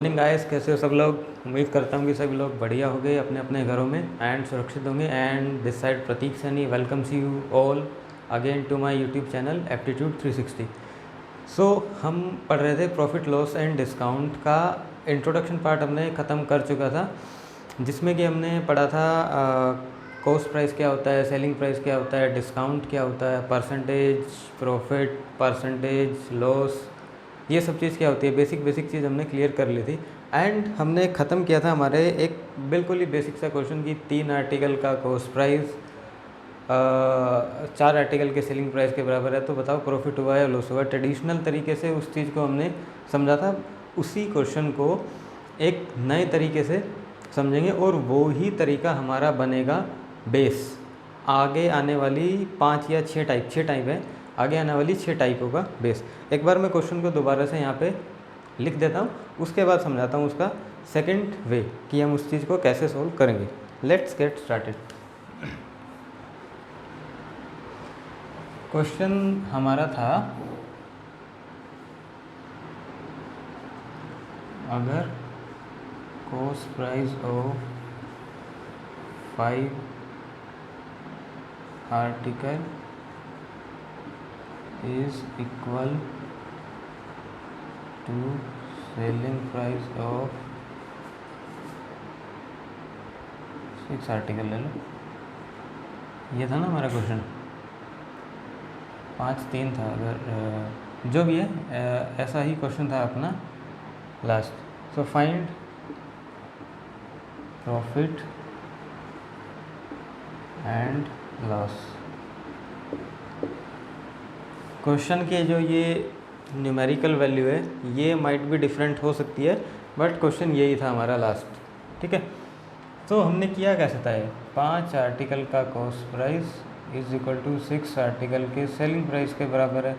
Morning guys, कैसे हो सब लोग। उम्मीद करता हूँ कि सभी लोग बढ़िया हो गए अपने अपने घरों में एंड सुरक्षित होंगे। And this side Prateek Saini welcomes you all again to my YouTube channel aptitude 360। So हम पढ़ रहे थे प्रॉफिट लॉस एंड डिस्काउंट का इंट्रोडक्शन पार्ट हमने ख़त्म कर चुका था, जिसमें कि हमने पढ़ा था कॉस्ट प्राइस क्या होता है, सेलिंग प्राइस क्या होता है, डिस्काउंट क्या होता है, परसेंटेज प्रॉफिट, परसेंटेज लॉस, ये सब चीज़ क्या होती है। बेसिक चीज़ हमने क्लियर कर ली थी। एंड हमने ख़त्म किया था हमारे एक बिल्कुल ही बेसिक सा क्वेश्चन की 3 आर्टिकल का कॉस्ट प्राइस 4 आर्टिकल के सेलिंग प्राइस के बराबर है, तो बताओ प्रॉफिट हुआ या लॉस हुआ। ट्रेडिशनल तरीके से उस चीज़ को हमने समझा था, उसी क्वेश्चन को एक नए तरीके से समझेंगे और वो ही तरीका हमारा बनेगा बेस आगे आने वाली 5 या 6 टाइप है, आगे आने वाली 6 टाइपों का बेस। एक बार मैं क्वेश्चन को दोबारा से यहाँ पे लिख देता हूँ, उसके बाद समझाता हूँ उसका सेकंड वे कि हम उस चीज़ को कैसे सोल्व करेंगे। Let's get started. क्वेश्चन हमारा था, अगर cost price of 5 article is equal to selling price of 6 article. ले लो, ये था ना हमारा क्वेश्चन। 5-3 था, अगर जो भी है ऐसा ही क्वेश्चन था अपना last. So find profit and loss. Question के जो ये न्यूमेरिकल वैल्यू है ये माइट भी डिफरेंट हो सकती है, बट क्वेश्चन यही था हमारा लास्ट। ठीक है, तो हमने किया कैसे था, 5 आर्टिकल का cost price is equal to 6 article के सेलिंग प्राइस के बराबर है।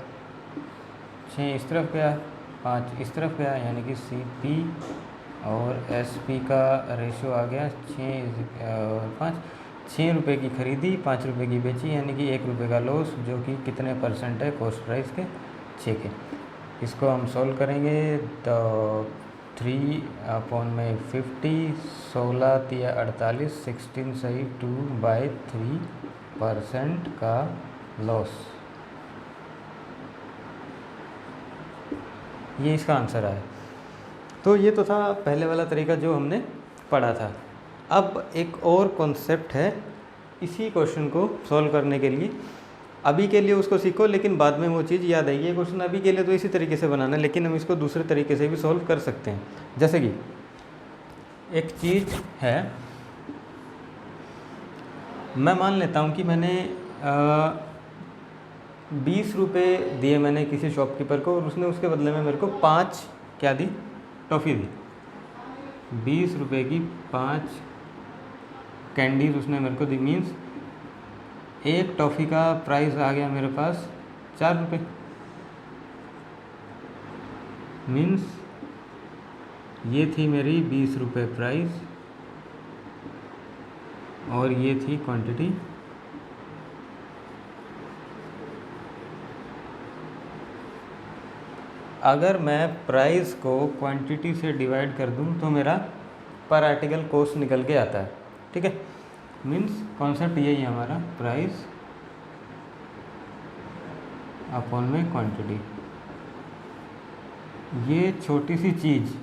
6 इस तरफ गया, 5 इस तरफ गया, यानी कि CP और SP का रेशियो आ गया 6 और 5। 6 रुपये की खरीदी, 5 रुपये की बेची, यानी कि 1 रुपये का लॉस, जो कि कितने परसेंट है कॉस्ट प्राइस के 6 के। इसको हम सॉल्व करेंगे तो 3/50, 16 तिया 48, 16 सही 2/3% का लॉस। ये इसका आंसर आया। तो ये तो था पहले वाला तरीका जो हमने पढ़ा था। अब एक और कॉन्सेप्ट है इसी क्वेश्चन को सॉल्व करने के लिए। अभी के लिए उसको सीखो, लेकिन बाद में वो चीज़ याद आएगी। ये क्वेश्चन अभी के लिए तो इसी तरीके से बनाना है, लेकिन हम इसको दूसरे तरीके से भी सॉल्व कर सकते हैं। जैसे कि एक चीज़ है, मैं मान लेता हूँ कि मैंने 20 रुपये दिए मैंने किसी शॉपकीपर को, और उसने उसके बदले में मेरे को 5 क्या दी, टॉफ़ी दी। 20 रुपये की 5 कैंडीज उसने मेरे को दी, मीन्स एक टॉफ़ी का प्राइस आ गया मेरे पास 4 रुपये। मीन्स ये थी मेरी 20 रुपये प्राइस और ये थी क्वांटिटी। अगर मैं प्राइस को क्वांटिटी से डिवाइड कर दूं तो मेरा पर आर्टिकल कॉस्ट निकल के आता है। ठीक है, मीन्स कॉन्सेप्ट यही है हमारा, प्राइस अपॉन में क्वांटिटी। ये छोटी सी चीज़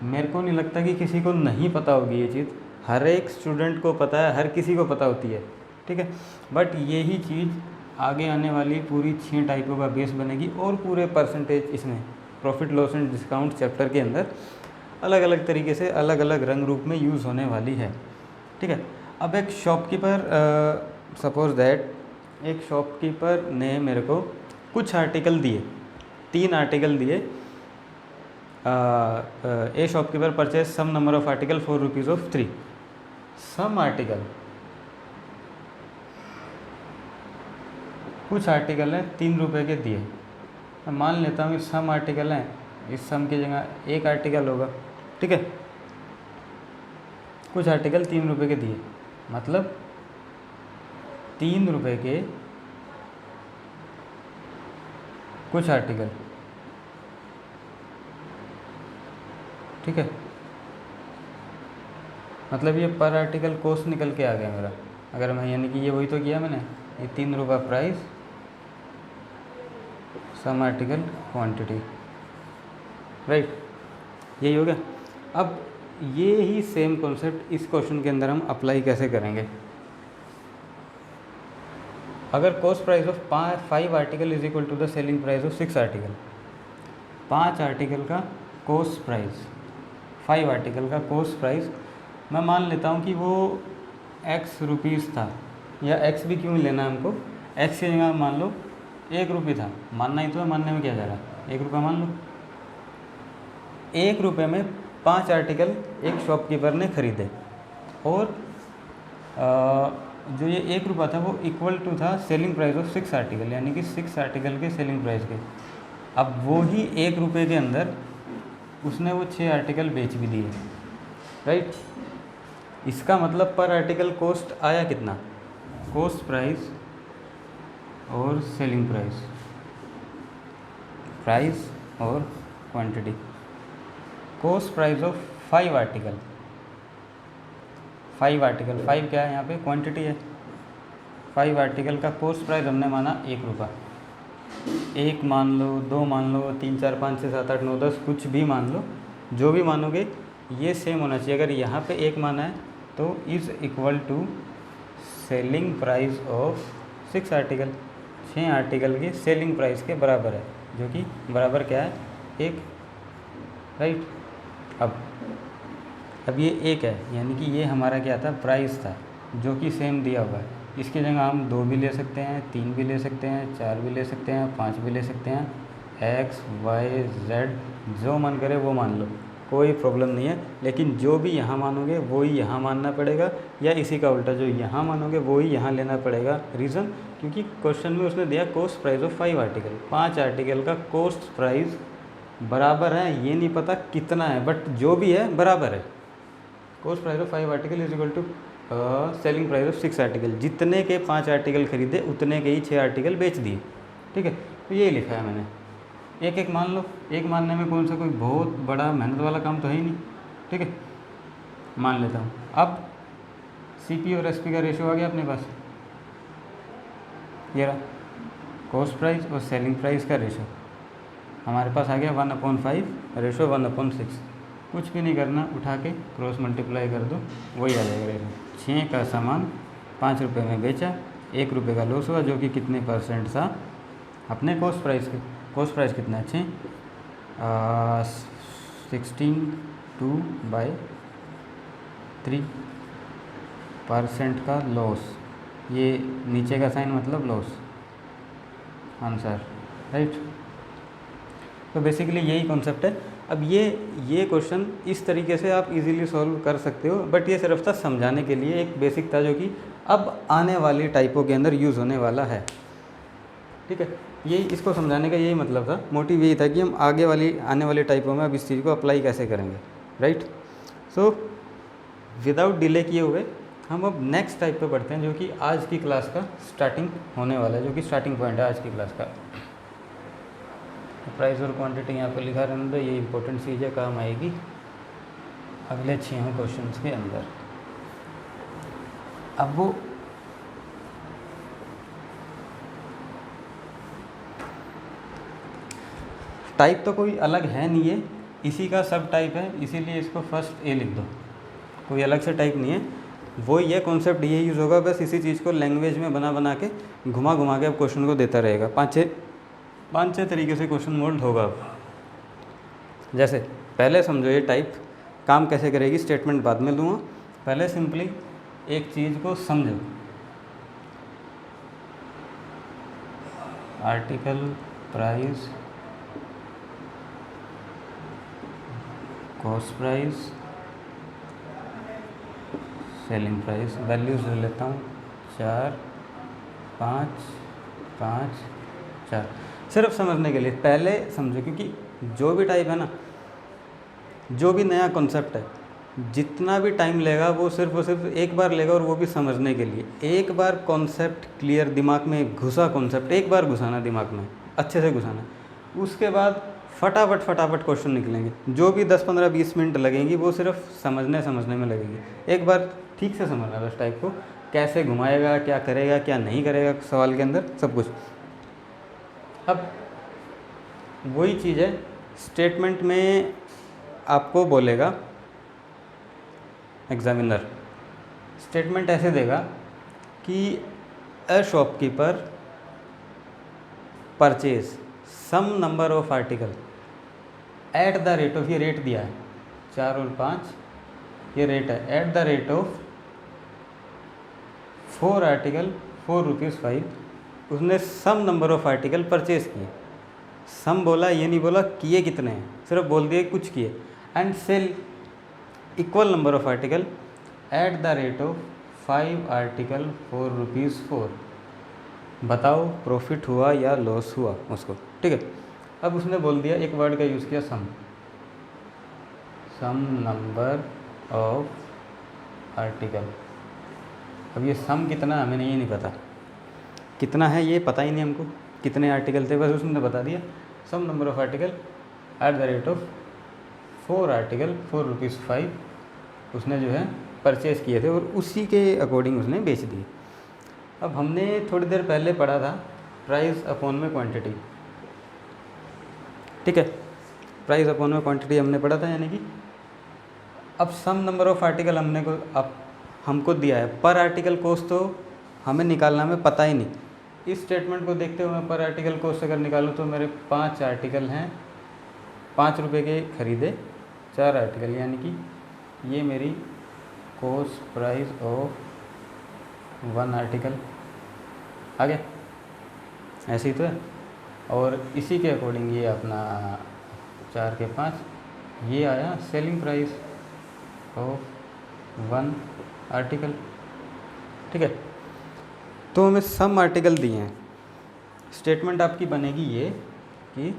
मेरे को नहीं लगता कि किसी को नहीं पता होगी। ये चीज़ हर एक स्टूडेंट को पता है, हर किसी को पता होती है। ठीक है, बट यही चीज़ आगे आने वाली पूरी 6 टाइपों का बेस बनेगी, और पूरे परसेंटेज इसमें profit loss and discount chapter के अंदर अलग अलग तरीके से अलग अलग रंग रूप में यूज़ होने वाली है। ठीक है, अब एक शॉपकीपर, सपोज दैट एक शॉपकीपर ने मेरे को कुछ आर्टिकल दिए, 3 आर्टिकल दिए। A shopkeeper purchase some number of article for ₹3। Some article, कुछ आर्टिकल हैं 3 रुपये के दिए। मैं मान लेता हूँ कि सम आर्टिकल हैं, इस सम की जगह एक आर्टिकल होगा। ठीक है, कुछ आर्टिकल 3 रुपये के दिए, मतलब 3 रुपये के कुछ आर्टिकल ठीक है, मतलब ये पर आर्टिकल कॉस्ट निकल के आ गया मेरा। अगर मैं यानी कि ये वही तो किया मैंने, ये 3 रुपये price, some article quantity, right, यही हो गया। अब ये ही सेम कॉन्सेप्ट इस क्वेश्चन के अंदर हम अप्लाई कैसे करेंगे। अगर cost price of 5 article is equal to the selling price of 6 article, 5 article का कॉस्ट प्राइस, 5 आर्टिकल का कॉस्ट प्राइस मैं मान लेता हूँ कि वो x रुपीज़ था, या x भी क्यों लेना है हमको, x की जगह मान लो 1 रुपये था, मानना ही तो है, मानने में क्या जा रहा है, 1 रुपये मान लो। 1 रुपये में 5 आर्टिकल एक शॉपकीपर ने ख़रीदे, और जो ये 1 रुपया था वो इक्वल टू था सेलिंग प्राइस ऑफ 6 आर्टिकल, यानी कि 6 आर्टिकल के सेलिंग प्राइस के। अब वो ही 1 रुपये के अंदर उसने वो 6 आर्टिकल बेच भी दिए, राइट। इसका मतलब पर आर्टिकल कॉस्ट आया कितना, कॉस्ट प्राइस और सेलिंग प्राइस, प्राइस और quantity. Cost price of 5 article, 5 article, 5 क्या है यहाँ पे, क्वांटिटी है। 5 आर्टिकल का कॉस्ट प्राइस हमने माना 1 रुपया, 1 मान लो, 2 मान लो, 3 4 5 6 7 8 9 10, कुछ भी मान लो, जो भी मानोगे ये सेम होना चाहिए। अगर यहाँ पे 1 माना है तो is equal to selling price of 6 article, 6 article के सेलिंग प्राइस के बराबर है, जो कि बराबर क्या है, 1, राइट। अब ये 1 है, यानी कि ये हमारा क्या था, प्राइस था, जो कि सेम दिया हुआ है। इसकी जगह हम 2 भी ले सकते हैं, 3 भी ले सकते हैं, 4 भी ले सकते हैं, 5 भी ले सकते हैं, x y z जो मन करे वो मान लो, कोई प्रॉब्लम नहीं है। लेकिन जो भी यहाँ मानोगे वो ही यहाँ मानना पड़ेगा, या इसी का उल्टा जो यहाँ मानोगे वो ही यहाँ लेना पड़ेगा। रीज़न, क्योंकि क्वेश्चन में उसने दिया cost price of 5 article, 5 article का कॉस्ट प्राइस बराबर है, ये नहीं पता कितना है, बट जो भी है बराबर है। Cost price of 5 article is equal to selling price of 6 article, जितने के 5 आर्टिकल खरीदे उतने के ही 6 आर्टिकल बेच दिए, ठीक है। तो यही लिखा है मैंने, एक एक मान लो, एक मानने में कौन सा कोई बहुत बड़ा मेहनत वाला काम तो है ही नहीं, ठीक है, मान लेता हूँ। अब CP और SP का रेशो आ गया अपने पास, ये रहा कॉस्ट प्राइस और सेलिंग प्राइस का रेशो हमारे पास आ गया 1/5 रेशो 1/6। कुछ भी नहीं करना, उठा के क्रॉस मल्टीप्लाई कर दो, वही आ जाएगा रेशो। 6 का सामान 5 रुपये में बेचा, 1 रुपये का लॉस हुआ, जो कि कितने परसेंट था अपने कॉस्ट प्राइस के। कॉस्ट प्राइस कितना है, 16/3% का लॉस, ये नीचे का साइन मतलब लॉस, आंसर, राइट। तो बेसिकली यही कॉन्सेप्ट है। अब ये क्वेश्चन इस तरीके से आप इजीली सॉल्व कर सकते हो, बट ये सिर्फ था समझाने के लिए, एक बेसिक था जो कि अब आने वाली टाइपों के अंदर यूज़ होने वाला है, ठीक है। यही इसको समझाने का यही मतलब था, मोटिव यही था कि हम आने वाली टाइपों में अब इस चीज़ को अप्लाई कैसे करेंगे, राइट। सो विदाउट डिले किए हुए हम अब नेक्स्ट टाइप पे बढ़ते हैं, जो कि आज की क्लास का स्टार्टिंग होने वाला है, जो कि स्टार्टिंग पॉइंट है आज की क्लास का। प्राइस और क्वांटिटी यहाँ पे लिखा रहने दो, ये इंपॉर्टेंट चीज़ है, काम आएगी अगले 6 क्वेश्चंस के अंदर। अब वो टाइप तो कोई अलग है नहीं है, इसी का सब टाइप है, इसीलिए इसको फर्स्ट ए लिख दो, कोई अलग से टाइप नहीं है, वो ये कॉन्सेप्ट ये यूज़ होगा, बस इसी चीज़ को लैंग्वेज में बना के घुमा के अब क्वेश्चन को देता रहेगा। 5-6 तरीके से क्वेश्चन मोल्ड होगा। अब जैसे पहले समझो ये टाइप काम कैसे करेगी, स्टेटमेंट बाद में लूँगा, पहले सिंपली एक चीज़ को समझो। Article price, cost price, selling price, values ले लेता हूँ 4 5 5 4, सिर्फ समझने के लिए पहले समझो, क्योंकि जो भी टाइप है ना, जो भी नया कॉन्सेप्ट है, जितना भी टाइम लेगा वो सिर्फ और सिर्फ एक बार लेगा, और वो भी समझने के लिए। एक बार कॉन्सेप्ट क्लियर दिमाग में घुसा, कॉन्सेप्ट एक बार घुसाना दिमाग में, अच्छे से घुसाना, उसके बाद फटाफट फटाफट क्वेश्चन निकलेंगे। जो भी 10 15 20 मिनट लगेंगी वो सिर्फ समझने में लगेगी। एक बार ठीक से समझना बस टाइप को, कैसे घुमाएगा, क्या करेगा, क्या नहीं करेगा सवाल के अंदर, सब कुछ। अब वही चीज़ है, स्टेटमेंट में आपको बोलेगा एग्जामिनर, स्टेटमेंट ऐसे देगा कि a shopkeeper purchase some number of article at the rate of, ये रेट दिया है 4 और 5, ये रेट है, at the rate of 4 article 4 rupees 5। उसने some number of article purchase किए। सम बोला, ये नहीं बोला किए कितने हैं, सिर्फ बोल दिए कुछ किए। And sell equal number of article at the rate of 5 article 4 rupees 4। बताओ प्रॉफिट हुआ या लॉस हुआ उसको, ठीक है। अब उसने बोल दिया, एक वर्ड का यूज़ किया सम, सम नंबर ऑफ आर्टिकल। अब ये सम कितना हमें नहीं पता, कितना है ये पता ही नहीं हमको, कितने आर्टिकल थे, बस उसने बता दिया some number of article at the rate of 4 article 4 rupees 5 उसने जो है परचेज़ किए थे और उसी के अकॉर्डिंग उसने बेच दिए। अब हमने थोड़ी देर पहले पढ़ा था प्राइस अपॉन में क्वांटिटी, ठीक है, प्राइस अपॉन में क्वांटिटी हमने पढ़ा था, यानी कि अब सम नंबर ऑफ आर्टिकल हमने को अब हमको दिया है, पर आर्टिकल कॉस्ट तो हमें निकालना में पता ही नहीं। इस स्टेटमेंट को देखते हुए मैं पर आर्टिकल कॉस्ट अगर निकालूँ तो मेरे 5 आर्टिकल हैं, 5 रुपये के खरीदे 4 आर्टिकल, यानी कि ये मेरी कॉस्ट प्राइस ऑफ 1 आर्टिकल आ गया, ऐसे ही तो है। और इसी के अकॉर्डिंग ये अपना 4 के 5 ये आया सेलिंग प्राइस ऑफ 1 आर्टिकल, ठीक है। तो हमें सम आर्टिकल दिए हैं, स्टेटमेंट आपकी बनेगी ये कि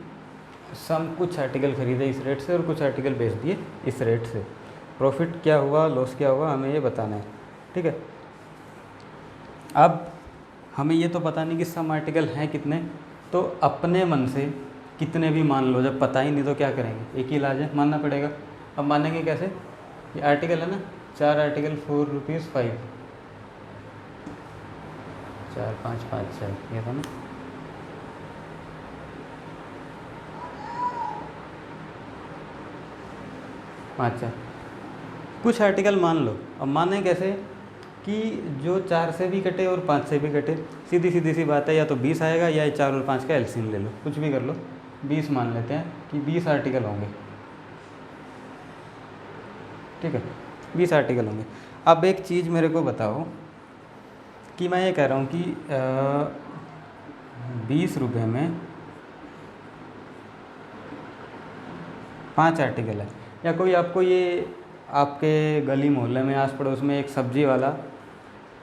सम कुछ आर्टिकल खरीदे इस रेट से और कुछ आर्टिकल बेच दिए इस रेट से, प्रॉफिट क्या हुआ लॉस क्या हुआ हमें ये बताना है, ठीक है। अब हमें ये तो पता नहीं कि सम आर्टिकल हैं कितने, तो अपने मन से कितने भी मान लो, जब पता ही नहीं तो क्या करेंगे, एक ही इलाज है, मानना पड़ेगा। अब मानेंगे कैसे, ये आर्टिकल है ना 4 आर्टिकल 4 रुपीज़ 5, 4 5 5 6 ये था ना, अच्छा कुछ आर्टिकल मान लो। अब माने कैसे कि जो 4 से भी कटे और 5 से भी कटे, सीधी सी बात है, या तो 20 आएगा या 4 और 5 का एलसीएम ले लो, कुछ भी कर लो, 20 मान लेते हैं कि 20 आर्टिकल होंगे, ठीक है, 20 आर्टिकल होंगे। अब एक चीज़ मेरे को बताओ कि मैं ये कह रहा हूँ कि 20 रुपये में 5 आर्टिकल है, या कोई आपको ये आपके गली मोहल्ले में आस पड़ोस में एक सब्जी वाला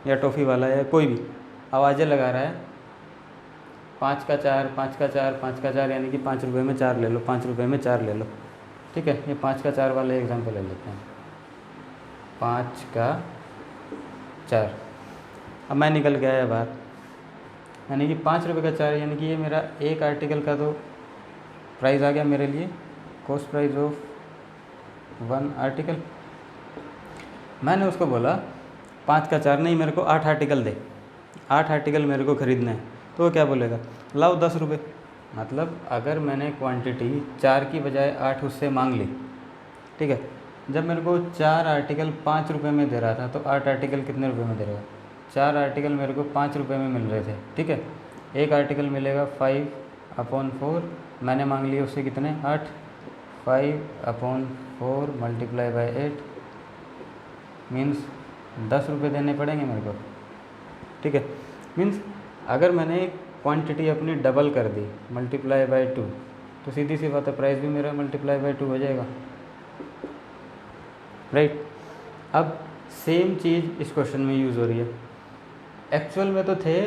या टॉफ़ी वाला या कोई भी आवाज़ें लगा रहा है, 5 का 4 5 का 4 5 का 4, यानी कि 5 रुपये में 4 ले लो, 5 रुपये में 4 ले लो, ठीक है। ये 5 का 4 वाले एग्जाम्पल ले लेते हैं, 5 का 4। अब मैं निकल गया है बाहर, यानी कि 5 रुपये का 4, यानी कि ये मेरा एक आर्टिकल का तो प्राइस आ गया मेरे लिए, कॉस्ट प्राइस ऑफ 1 आर्टिकल। मैंने उसको बोला 5 का 4 नहीं, मेरे को 8 आर्टिकल दे, 8 आर्टिकल मेरे को ख़रीदना है, तो वो क्या बोलेगा, लाओ 10 रुपये। मतलब अगर मैंने क्वांटिटी 4 की बजाय 8 उससे मांग ली, ठीक है, जब मेरे को 4 आर्टिकल 5 रुपये में दे रहा था, तो 8 आर्टिकल कितने रुपये में दे रहा, 4 आर्टिकल मेरे को 5 रुपये में मिल रहे थे, ठीक है। एक आर्टिकल मिलेगा 5/4, मैंने मांग लिया उससे कितने 8, 5/4 मल्टीप्लाई बाई 8 मीन्स 10 रुपये देने पड़ेंगे मेरे को, ठीक है। मीन्स अगर मैंने क्वांटिटी अपनी डबल कर दी मल्टीप्लाई बाई 2, तो सीधी सी बात है प्राइस भी मेरा मल्टीप्लाई बाई 2 हो जाएगा, राइट। अब सेम चीज़ इस क्वेश्चन में यूज़ हो रही है। एक्चुअल में तो थे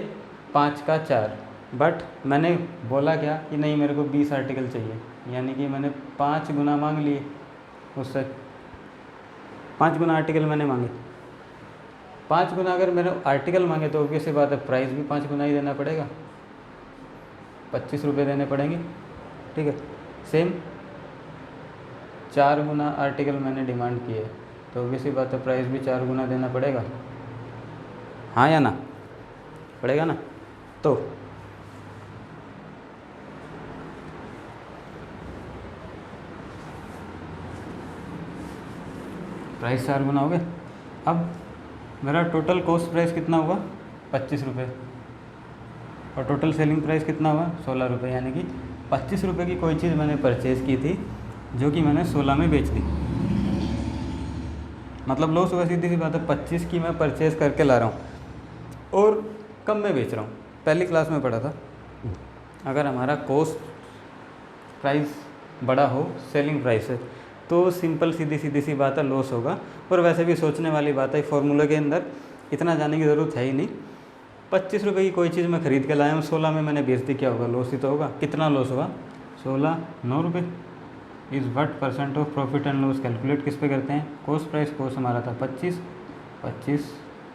5 का 4, बट मैंने बोला क्या कि नहीं मेरे को 20 आर्टिकल चाहिए, यानी कि मैंने 5 गुना मांग लिए उससे, 5 गुना आर्टिकल मैंने मांगे। 5 गुना अगर मैंने आर्टिकल मांगे तो ऑब्वियस सी बात है प्राइस भी 5 गुना ही देना पड़ेगा, 25 रुपये देने पड़ेंगे, ठीक है। सेम 4 गुना आर्टिकल मैंने डिमांड की है, तो ऑब्वियसली बात है प्राइस भी 4 गुना देना पड़ेगा, हाँ या ना, पड़ेगा ना। तो प्राइस 4 गुना हो गया। अब मेरा टोटल कॉस्ट प्राइस कितना हुआ 25 रुपये, और टोटल सेलिंग प्राइस कितना हुआ 16 रुपये, यानी कि 25 रुपये की कोई चीज़ मैंने परचेज़ की थी जो कि मैंने 16 में बेच दी, मतलब लॉस हुआ। सीधी सी बात है, 25 की मैं परचेज़ करके ला रहा हूँ और कम में बेच रहा हूँ। पहली क्लास में पढ़ा था, अगर हमारा कॉस्ट प्राइस बड़ा हो सेलिंग प्राइस से तो सिंपल सीधी सी बात है लॉस होगा। और वैसे भी सोचने वाली बात है, फॉर्मूले के अंदर इतना जाने की ज़रूरत है ही नहीं। 25 रुपये की कोई चीज़ मैं ख़रीद के लाया हूँ, 16 में मैंने बेच दी, क्या होगा, लॉस ही तो होगा। कितना लॉस हुआ 16, 9 रुपये। Is what percent of profit and loss calculate किस पे करते हैं, कॉस्ट प्राइस। कॉस्ट हमारा था 25,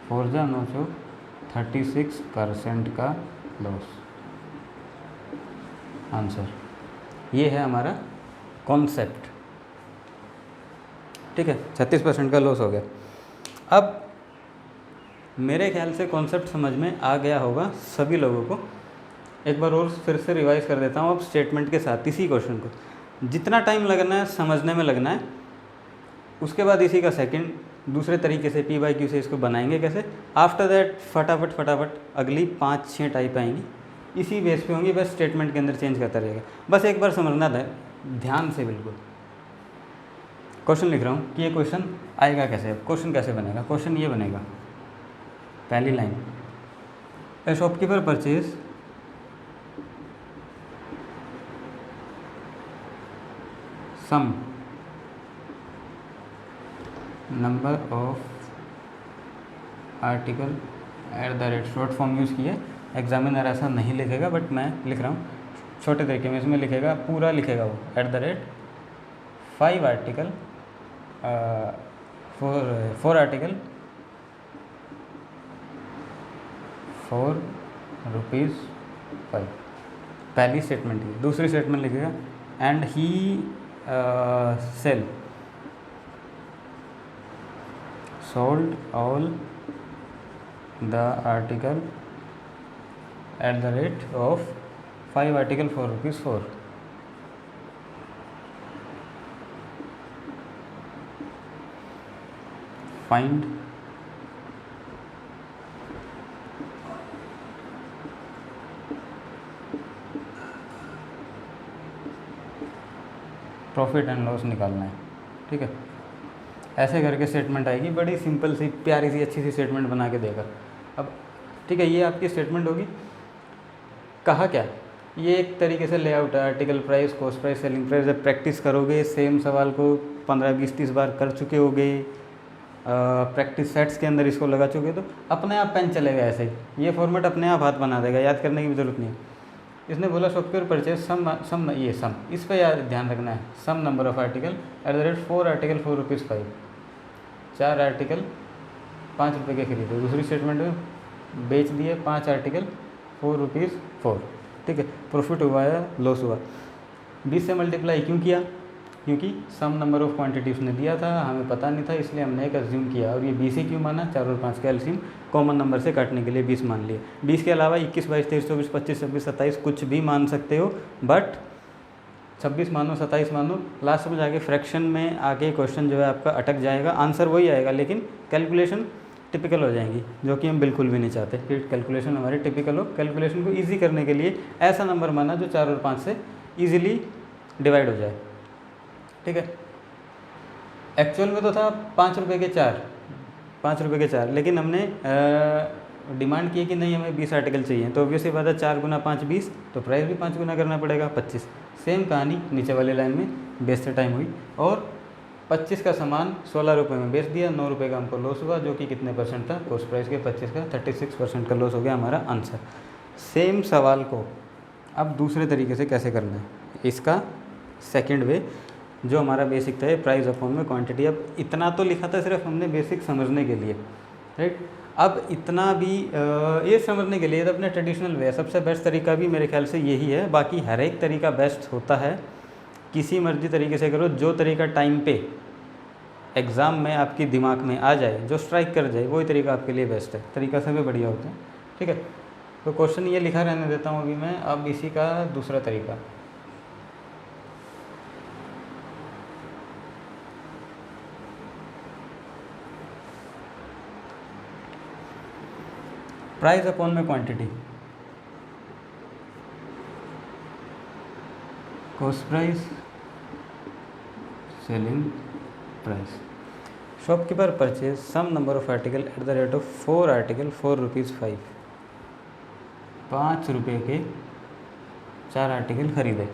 4 जा 9 चौक 36% का लॉस, आंसर। ये है हमारा कॉन्सेप्ट, ठीक है, 36% का लॉस हो गया। अब मेरे ख्याल से कॉन्सेप्ट समझ में आ गया होगा सभी लोगों को। एक बार और फिर से रिवाइज कर देता हूँ अब स्टेटमेंट के साथ इसी क्वेश्चन को। जितना टाइम लगना है समझने में लगना है, उसके बाद इसी का सेकंड दूसरे तरीके से P/Q से इसको बनाएंगे कैसे। आफ्टर दैट फटाफट अगली 5-6 टाइप आएंगी, इसी बेस पे होंगी, बस स्टेटमेंट के अंदर चेंज करता रहेगा। बस एक बार समझना था ध्यान से, बिल्कुल। क्वेश्चन लिख रहा हूँ कि ये क्वेश्चन आएगा कैसे। क्वेश्चन कैसे बनेगा, क्वेश्चन ये बनेगा, पहली line, a shopkeeper purchase some number of article at the rate, short form use किए। एग्जामिनर ऐसा नहीं लिखेगा, बट मैं लिख रहा हूँ छोटे तरीके में, इसमें लिखेगा, पूरा लिखेगा वो, at the rate 5 article 4 article 4 rupees 5। पहली स्टेटमेंट की। दूसरी स्टेटमेंट लिखेगा and he sell sold all the article at the rate of 5 article 4 rupees 4। Find profit and loss निकालना है, ठीक है। ऐसे करके स्टेटमेंट आएगी, बड़ी सिंपल सी प्यारी सी अच्छी सी स्टेटमेंट बना के देगा। अब ठीक है, ये आपकी स्टेटमेंट होगी। कहा क्या, ये एक तरीके से लेआउट है, article price, cost price, selling price. जब प्रैक्टिस करोगे सेम सवाल को 15-20-30 बार कर चुके होगे, प्रैक्टिस सेट्स के अंदर इसको लगा चुके, तो अपने आप पेन चलेगा ऐसे ही, ये फॉर्मेट अपने आप हाथ बना देगा, याद करने की भी ज़रूरत नहीं है। इसने बोला शॉपकीपर परचेज सम ये सम, इस पर याद ध्यान रखना है, some number of article at the rate 4 article 4 rupees 5। 4 article 5 रुपये के खरीदे। दूसरी स्टेटमेंट में बेच दिए 5 आर्टिकल 4 रुपीज़ 4, ठीक है। प्रॉफिट हुआ या लॉस हुआ। 20 से मल्टीप्लाई क्यों किया, क्योंकि सम नंबर ऑफ क्वांटिटी उसने दिया था, हमें पता नहीं था, इसलिए हमने एक अज्यूम किया। और ये 20 ही क्यों माना, 4 और 5 का एलसीएम कॉमन नंबर से काटने के लिए 20 मान लिए। 20 के अलावा 21, 22, 23, 24, 25, 26, 27 कुछ भी मान सकते हो, बट 26 मानो, 27 मानो, लास्ट में जाके फ्रैक्शन में आके क्वेश्चन जो है आपका अटक जाएगा। आंसर वही आएगा, लेकिन कैलकुलेशन टिपिकल हो जाएंगी, जो कि हम बिल्कुल भी नहीं चाहते कि कैलकुलेशन हमारी टिपिकल हो। कैलकुलेशन को ईजी करने के लिए ऐसा नंबर माना जो 4 और 5 से ईजिली डिवाइड हो जाए, ठीक है। एक्चुअल में तो था 5 रुपये के 4, 5 रुपये के 4, लेकिन हमने डिमांड की कि नहीं हमें 20 आर्टिकल चाहिए, तो ऑब्वियसली बात है 4 गुना 5 20, तो प्राइस भी 5 गुना करना पड़ेगा 25। सेम कहानी नीचे वाले लाइन में बेचते टाइम हुई, और 25 का सामान 16 रुपये में बेच दिया, 9 रुपये का हमको लॉस हुआ, जो कि कितने परसेंट था, कॉस्ट प्राइस के 25 का 36% का लॉस हो गया हमारा आंसर। सेम सवाल को अब दूसरे तरीके से कैसे करना है, इसका सेकंड वे जो हमारा बेसिक था, प्राइस अपॉन में क्वांटिटी। अब इतना तो लिखा था सिर्फ हमने बेसिक समझने के लिए, राइट। अब इतना भी ये समझने के लिए तो अपने ट्रेडिशनल वे, सबसे बेस्ट तरीका भी मेरे ख्याल से यही है। बाकी हर एक तरीका बेस्ट होता है, किसी मर्जी तरीके से करो, जो तरीका टाइम पे एग्ज़ाम में आपकी दिमाग में आ जाए, जो स्ट्राइक कर जाए, वही तरीका आपके लिए बेस्ट है। तरीका से भी बढ़िया होता है, ठीक है। तो क्वेश्चन ये लिखा रहने देता हूँ अभी मैं। अब इसी का दूसरा तरीका, प्राइस अपॉन में quantity, cost price, selling price. Shopkeeper purchase some number of article at the rate of 4 article for ₹5। 5 रुपये के 4 आर्टिकल खरीदे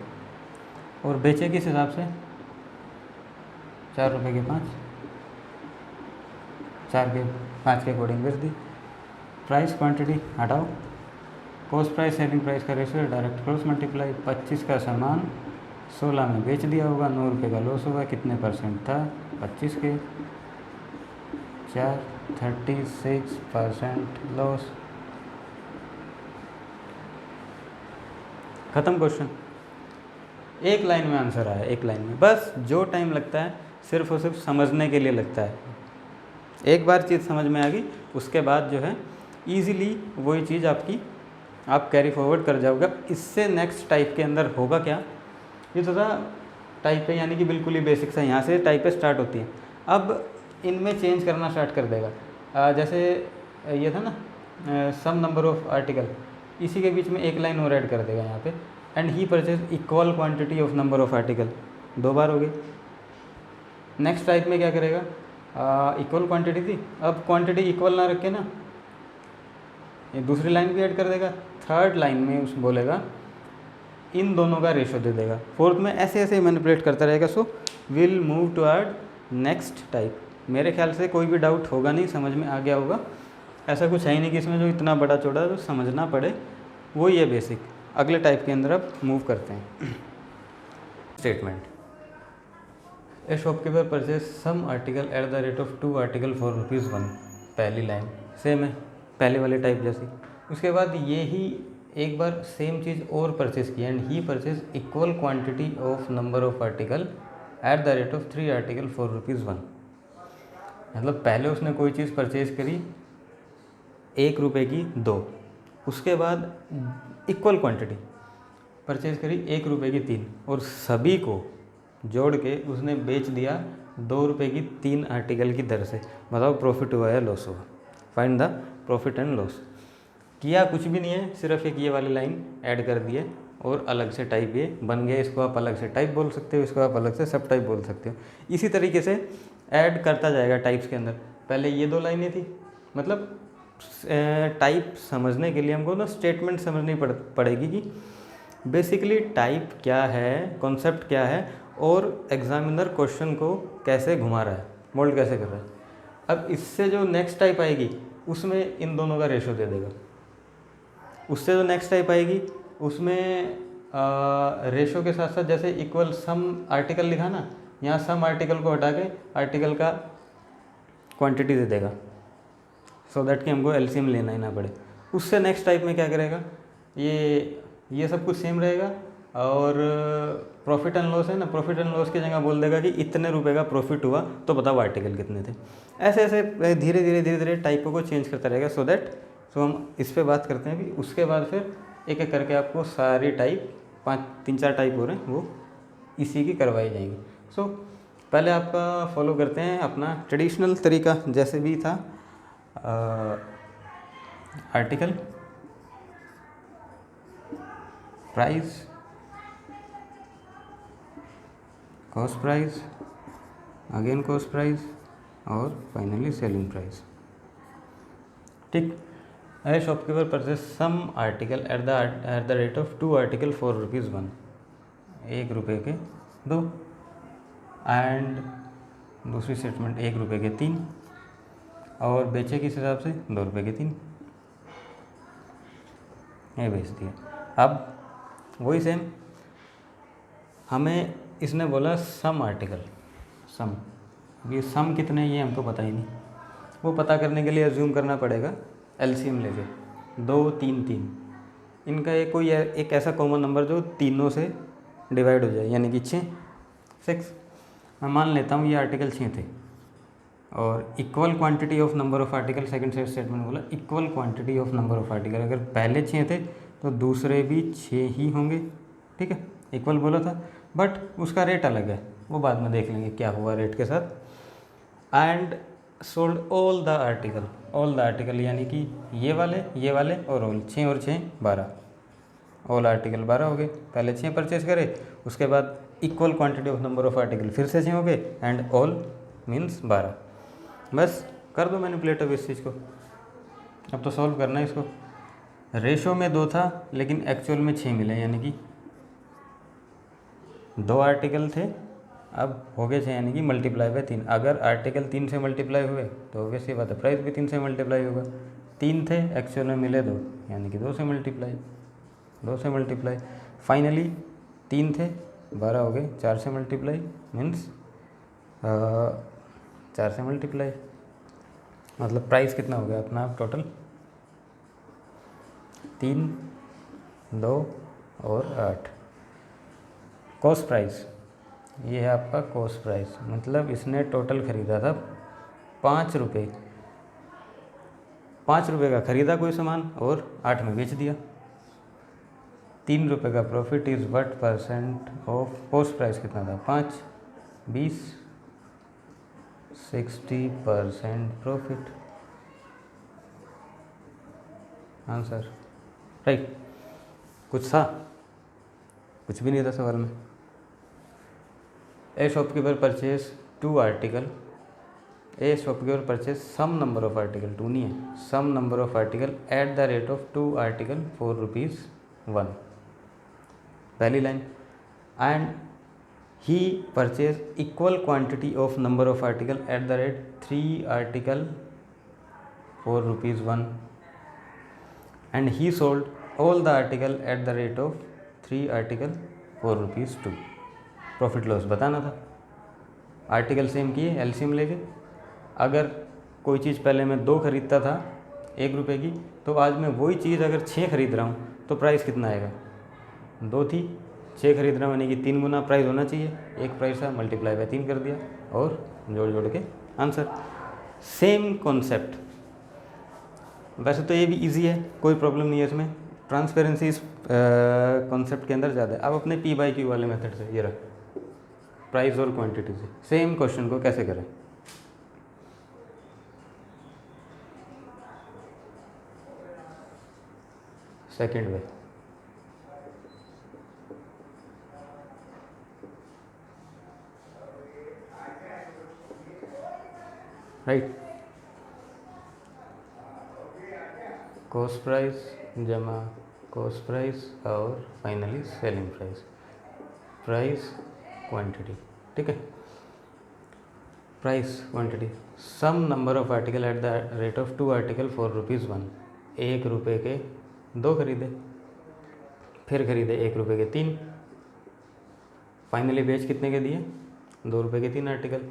और बेचे किस हिसाब से? 4 रुपये के 5, 4 के 5 के अकॉर्डिंग बेच दी। प्राइस क्वांटिटी हटाओ, कॉस्ट प्राइस सेलिंग प्राइस का रेशियो डायरेक्ट क्रॉस मल्टीप्लाई। 25 का सामान 16 में बेच दिया होगा, 9 रुपये का लॉस होगा। कितने परसेंट था? 25 के 4, 36% लॉस। ख़त्म क्वेश्चन। एक लाइन में आंसर आया, एक लाइन में। बस जो टाइम लगता है सिर्फ और सिर्फ समझने के लिए लगता है। एक बार चीज़ समझ में आ गई, उसके बाद जो है ईज़िली वही चीज़ आपकी आप कैरी फॉरवर्ड कर जाओगे। इससे नेक्स्ट टाइप के अंदर होगा क्या, ये थोड़ा टाइप है यानी कि बिल्कुल ही बेसिक सा, यहाँ से टाइप पे स्टार्ट होती है। अब इनमें चेंज करना स्टार्ट कर देगा। जैसे ये था ना सम नंबर ऑफ आर्टिकल, इसी के बीच में एक लाइन और ऐड कर देगा यहाँ पे, and he purchase equal quantity of number of article. 2 बार हो गई। नेक्स्ट टाइप में क्या करेगा? इक्वल क्वांटिटी थी, अब क्वांटिटी इक्वल ना रखे ना, ये दूसरी लाइन भी ऐड कर देगा। थर्ड लाइन में उस बोलेगा इन दोनों का रेशो दे देगा। फोर्थ में ऐसे ऐसे मैनिपुलेट करता रहेगा। So will move toward next type. मेरे ख्याल से कोई भी डाउट होगा नहीं, समझ में आ गया होगा। ऐसा कुछ है ही नहीं कि इसमें जो इतना बड़ा चौड़ा जो समझना पड़े, वो ये बेसिक। अगले टाइप के अंदर अब मूव करते हैं। Statement, a shopkeeper purchase some article at the rate of 2 article for ₹1। पहली लाइन सेम है, पहले वाले टाइप जैसी। उसके बाद ये ही एक बार सेम चीज़ और परचेज किया, and he purchase equal quantity of number of article at the rate of 3 article for ₹1। मतलब पहले उसने कोई चीज़ परचेज करी 1 रुपये की 2, उसके बाद इक्वल क्वांटिटी परचेज करी 1 रुपये की 3, और सभी को जोड़ के उसने बेच दिया 2 रुपये की 3 आर्टिकल की दर से। बताओ प्रॉफिट हुआ या लॉस हुआ? Find the profit and loss. किया कुछ भी नहीं है, सिर्फ एक ये वाली लाइन ऐड कर दिए और अलग से टाइप ये बन गया। इसको आप अलग से टाइप बोल सकते हो, इसको आप अलग से सब टाइप बोल सकते हो। इसी तरीके से ऐड करता जाएगा टाइप्स के अंदर। पहले ये 2 लाइनें थी, मतलब टाइप समझने के लिए हमको ना स्टेटमेंट समझनी पड़ेगी कि बेसिकली टाइप क्या है, कॉन्सेप्ट क्या है, और एग्जामिनर क्वेश्चन को कैसे घुमा रहा है, मोल्ड कैसे कर रहा है। अब इससे जो नेक्स्ट टाइप आएगी उसमें इन दोनों का रेशो दे देगा। उससे जो नेक्स्ट टाइप आएगी उसमें रेशो के साथ साथ जैसे इक्वल सम आर्टिकल लिखा ना, यहाँ सम आर्टिकल को हटा के आर्टिकल का क्वांटिटी दे देगा, सो दैट कि हमको एलसीएम लेना ही ना पड़े। उससे नेक्स्ट टाइप में क्या करेगा, ये सब कुछ सेम रहेगा, और प्रॉफिट एंड लॉस है ना, प्रॉफिट एंड लॉस की जगह बोल देगा कि इतने रुपए का प्रॉफिट हुआ, तो बताओ आर्टिकल कितने थे। ऐसे ऐसे धीरे धीरे टाइपों को चेंज करता रहेगा। सो हम इस पे बात करते हैं कि उसके बाद फिर एक एक करके आपको सारी टाइप 3-4 टाइप हो रहे हैं वो इसी की करवाई जाएंगी। सो पहले आपका फॉलो करते हैं अपना ट्रेडिशनल तरीका जैसे भी था। Article, price, cost price, again cost price, और फाइनली सेलिंग प्राइस। ठीक। A shopkeeper purchase some article at the rate of 2 article for ₹1। 1 रुपये के 2, एंड दूसरी स्टेटमेंट 1 रुपये के 3, और बेचे किस हिसाब से? 2 रुपये के 3, ये बेच दिया। अब वही सेम हमें इसने बोला सम आर्टिकल, सम। ये सम कितने ये हमको पता ही नहीं, वो पता करने के लिए अज्यूम करना पड़ेगा एलसीएम लेके 2, 3, 3 इनका कोई एक ऐसा कॉमन नंबर जो तीनों से डिवाइड हो जाए, यानी कि 6। 6। मैं मान लेता हूँ ये आर्टिकल 6 थे और equal quantity of number of article, second statement बोला equal quantity of number of article, अगर पहले 6 थे तो दूसरे भी 6 ही होंगे, ठीक है, इक्वल बोला था, बट उसका रेट अलग है, वो बाद में देख लेंगे क्या हुआ रेट के साथ। And sold all the article यानी कि ये वाले और ऑल, 6 और 6 12, ऑल आर्टिकल 12 हो गए। पहले 6 परचेज करे, उसके बाद equal quantity of number of article फिर से 6 हो गए, एंड ऑल मीन्स 12। बस कर दो मैनिपुलेट अब इस चीज़ को। अब तो सॉल्व करना है इसको। रेशो में 2 था लेकिन एक्चुअल में 6 मिले, यानी कि 2 आर्टिकल थे, अब हो गए 6 यानी कि मल्टीप्लाई बाय 3। अगर आर्टिकल 3 से मल्टीप्लाई हुए तो ऑब्वियसली बात है प्राइस भी 3 से मल्टीप्लाई होगा। 3 थे, एक्चुअल में मिले 2, यानी कि 2 से मल्टीप्लाई। फाइनली 3 थे, 12 हो गए, 4 से मल्टीप्लाई मीन्स 4 से मल्टीप्लाई, मतलब प्राइस कितना हो गया अपना टोटल 3, 2 और 8। कॉस्ट प्राइस, ये है आपका कॉस्ट प्राइस, मतलब इसने टोटल ख़रीदा था 5 रुपये। 5 रुपये का ख़रीदा कोई सामान और 8 में बेच दिया। 3 रुपये का profit is what percent of cost price कितना था 5, 20, 60% प्रॉफिट आंसर, राइट। कुछ था? कुछ भी नहीं था सवाल में। A shopkeeper purchase 2 article, a shopkeeper purchase some number of article, 2 नहीं है, some number of article at the rate of 2 article 4 rupees 1, पहली line. And he purchase equal quantity of number of article at the rate 3 article 4 rupees 1, and he sold all the article at the rate of 3 article 4 rupees 2। Profit loss बताना था। Article same किए, LCM लेके, अगर कोई चीज़ पहले मैं 2 खरीदता था 1 रुपये की, तो आज मैं वही चीज़ अगर 6 खरीद रहा हूँ तो प्राइस कितना आएगा? 2 थी, 6 खरीद रहा हूँ यानी कि 3 गुना प्राइस होना चाहिए। एक प्राइस था, मल्टीप्लाई बाय 3 कर दिया और जोड़ के आंसर। Same concept. वैसे तो ये भी इजी है, कोई प्रॉब्लम नहीं है इसमें, ट्रांसपेरेंसी इस कॉन्सेप्ट के अंदर ज़्यादा है। अब अपने P/Q वाले मेथड से, ये रहा प्राइस और क्वांटिटी से, सेम क्वेश्चन को कैसे करें। Second way, right, cost price जमा कॉस्ट प्राइस और finally selling price, price quantity, ठीक है। Price quantity, some number of article at the rate of 2 article 4 rupees 1, 1 रुपये के 2 खरीदे, फिर खरीदे 1 रुपये के 3, फाइनली बेच कितने के दिए? 2 रुपये के 3 आर्टिकल।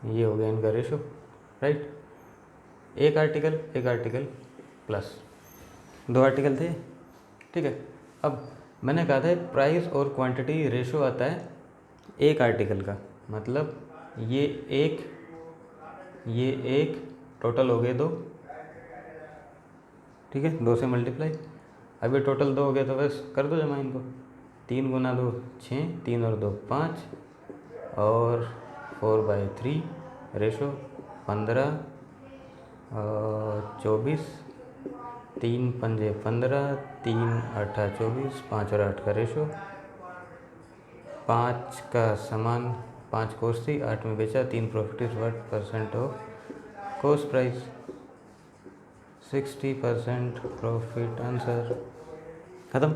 ये हो गया इनका रेशो, राइट। एक आर्टिकल प्लस 2 आर्टिकल थे, ठीक है। अब मैंने कहा था प्राइस और क्वांटिटी रेशो आता है एक आर्टिकल का, मतलब ये एक टोटल हो गए 2, ठीक है, 2 से मल्टीप्लाई। अब ये टोटल 2 हो गए तो बस कर दो जमा इनको, 3 गुना 2 6, 3 और 2 5, और 4/3 रेशो 15, 24, 3 पंजे 15, 3 8 24, 5 और 8 का रेशो, 5 का सामान 5 कॉस्ट थी, 8 में बेचा, 3 profit is what percent of cost price, 60% profit answer, ख़त्म।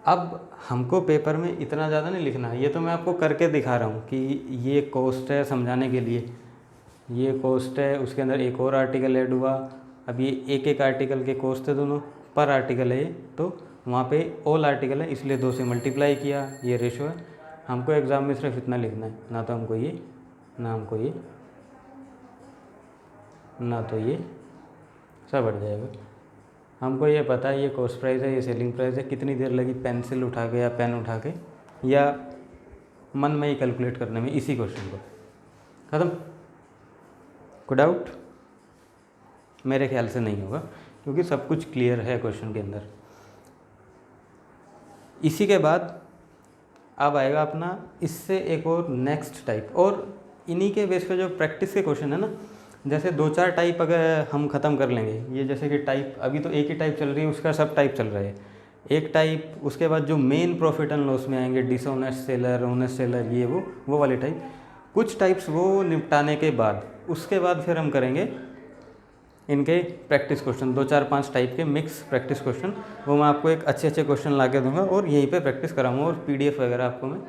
अब हमको पेपर में इतना ज़्यादा नहीं लिखना, ये तो मैं आपको करके दिखा रहा हूँ कि ये कॉस्ट है समझाने के लिए, ये कॉस्ट है, उसके अंदर एक और आर्टिकल ऐड हुआ, अब ये एक आर्टिकल के कॉस्ट है दोनों, पर आर्टिकल है ये, तो वहाँ पे ऑल आर्टिकल है इसलिए 2 से मल्टीप्लाई किया, ये रेशो है। हमको एग्ज़ाम में सिर्फ इतना लिखना है, ना तो हमको ये, ना तो ये सब बढ़ जाएगा। हमको ये पता है ये कॉस्ट प्राइस है, ये सेलिंग प्राइस है, कितनी देर लगी पेंसिल उठा के या पेन उठा के या मन में ही कैलकुलेट करने में इसी क्वेश्चन को। ख़त्म। कोई डाउट? मेरे ख्याल से नहीं होगा क्योंकि सब कुछ क्लियर है क्वेश्चन के अंदर। इसी के बाद अब आएगा अपना इससे एक और नेक्स्ट टाइप, और इन्हीं के बेस पे जो प्रैक्टिस के क्वेश्चन है ना, जैसे 2-4 टाइप अगर हम ख़त्म कर लेंगे, ये जैसे कि टाइप अभी तो एक ही टाइप चल रही है, उसका सब टाइप चल रहा है एक टाइप, उसके बाद जो मेन प्रॉफिट एंड लॉस में आएंगे डिसऑनेस्ट सेलर, ऑनेस्ट सेलर, ये वो वाले टाइप, कुछ टाइप्स वो निपटाने के बाद उसके बाद फिर हम करेंगे इनके प्रैक्टिस क्वेश्चन, 2-4-5 टाइप के मिक्स प्रैक्टिस क्वेश्चन। वो मैं आपको एक अच्छे क्वेश्चन ला के दूँगा और यहीं पे प्रैक्टिस कराऊँगा, और PDF वगैरह आपको मैं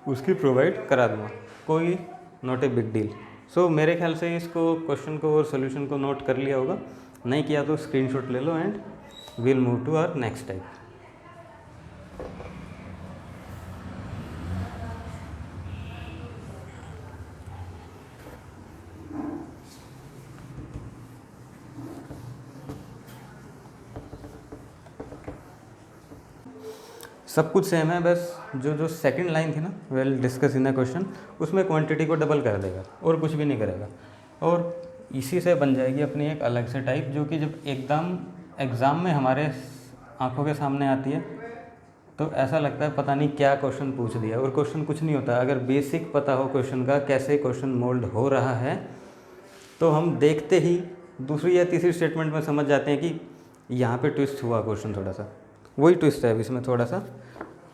उसकी प्रोवाइड करा दूँगा, कोई नॉट ए बिग डील। सो मेरे ख्याल से इसको क्वेश्चन को और सोल्यूशन को नोट कर लिया होगा, नहीं किया तो स्क्रीनशॉट ले लो and will move to our next type. सब कुछ सेम है, बस जो सेकंड लाइन थी ना, well discuss in a question, उसमें क्वांटिटी को डबल कर देगा और कुछ भी नहीं करेगा, और इसी से बन जाएगी अपनी एक अलग से टाइप, जो कि जब एकदम एग्ज़ाम में हमारे आंखों के सामने आती है तो ऐसा लगता है पता नहीं क्या क्वेश्चन पूछ दिया, और क्वेश्चन कुछ नहीं होता। अगर बेसिक पता हो क्वेश्चन का, कैसे क्वेश्चन मोल्ड हो रहा है, तो हम देखते ही दूसरी या तीसरी स्टेटमेंट में समझ जाते हैं कि यहाँ पे ट्विस्ट हुआ क्वेश्चन, थोड़ा सा वही ट्विस्ट है इसमें थोड़ा सा।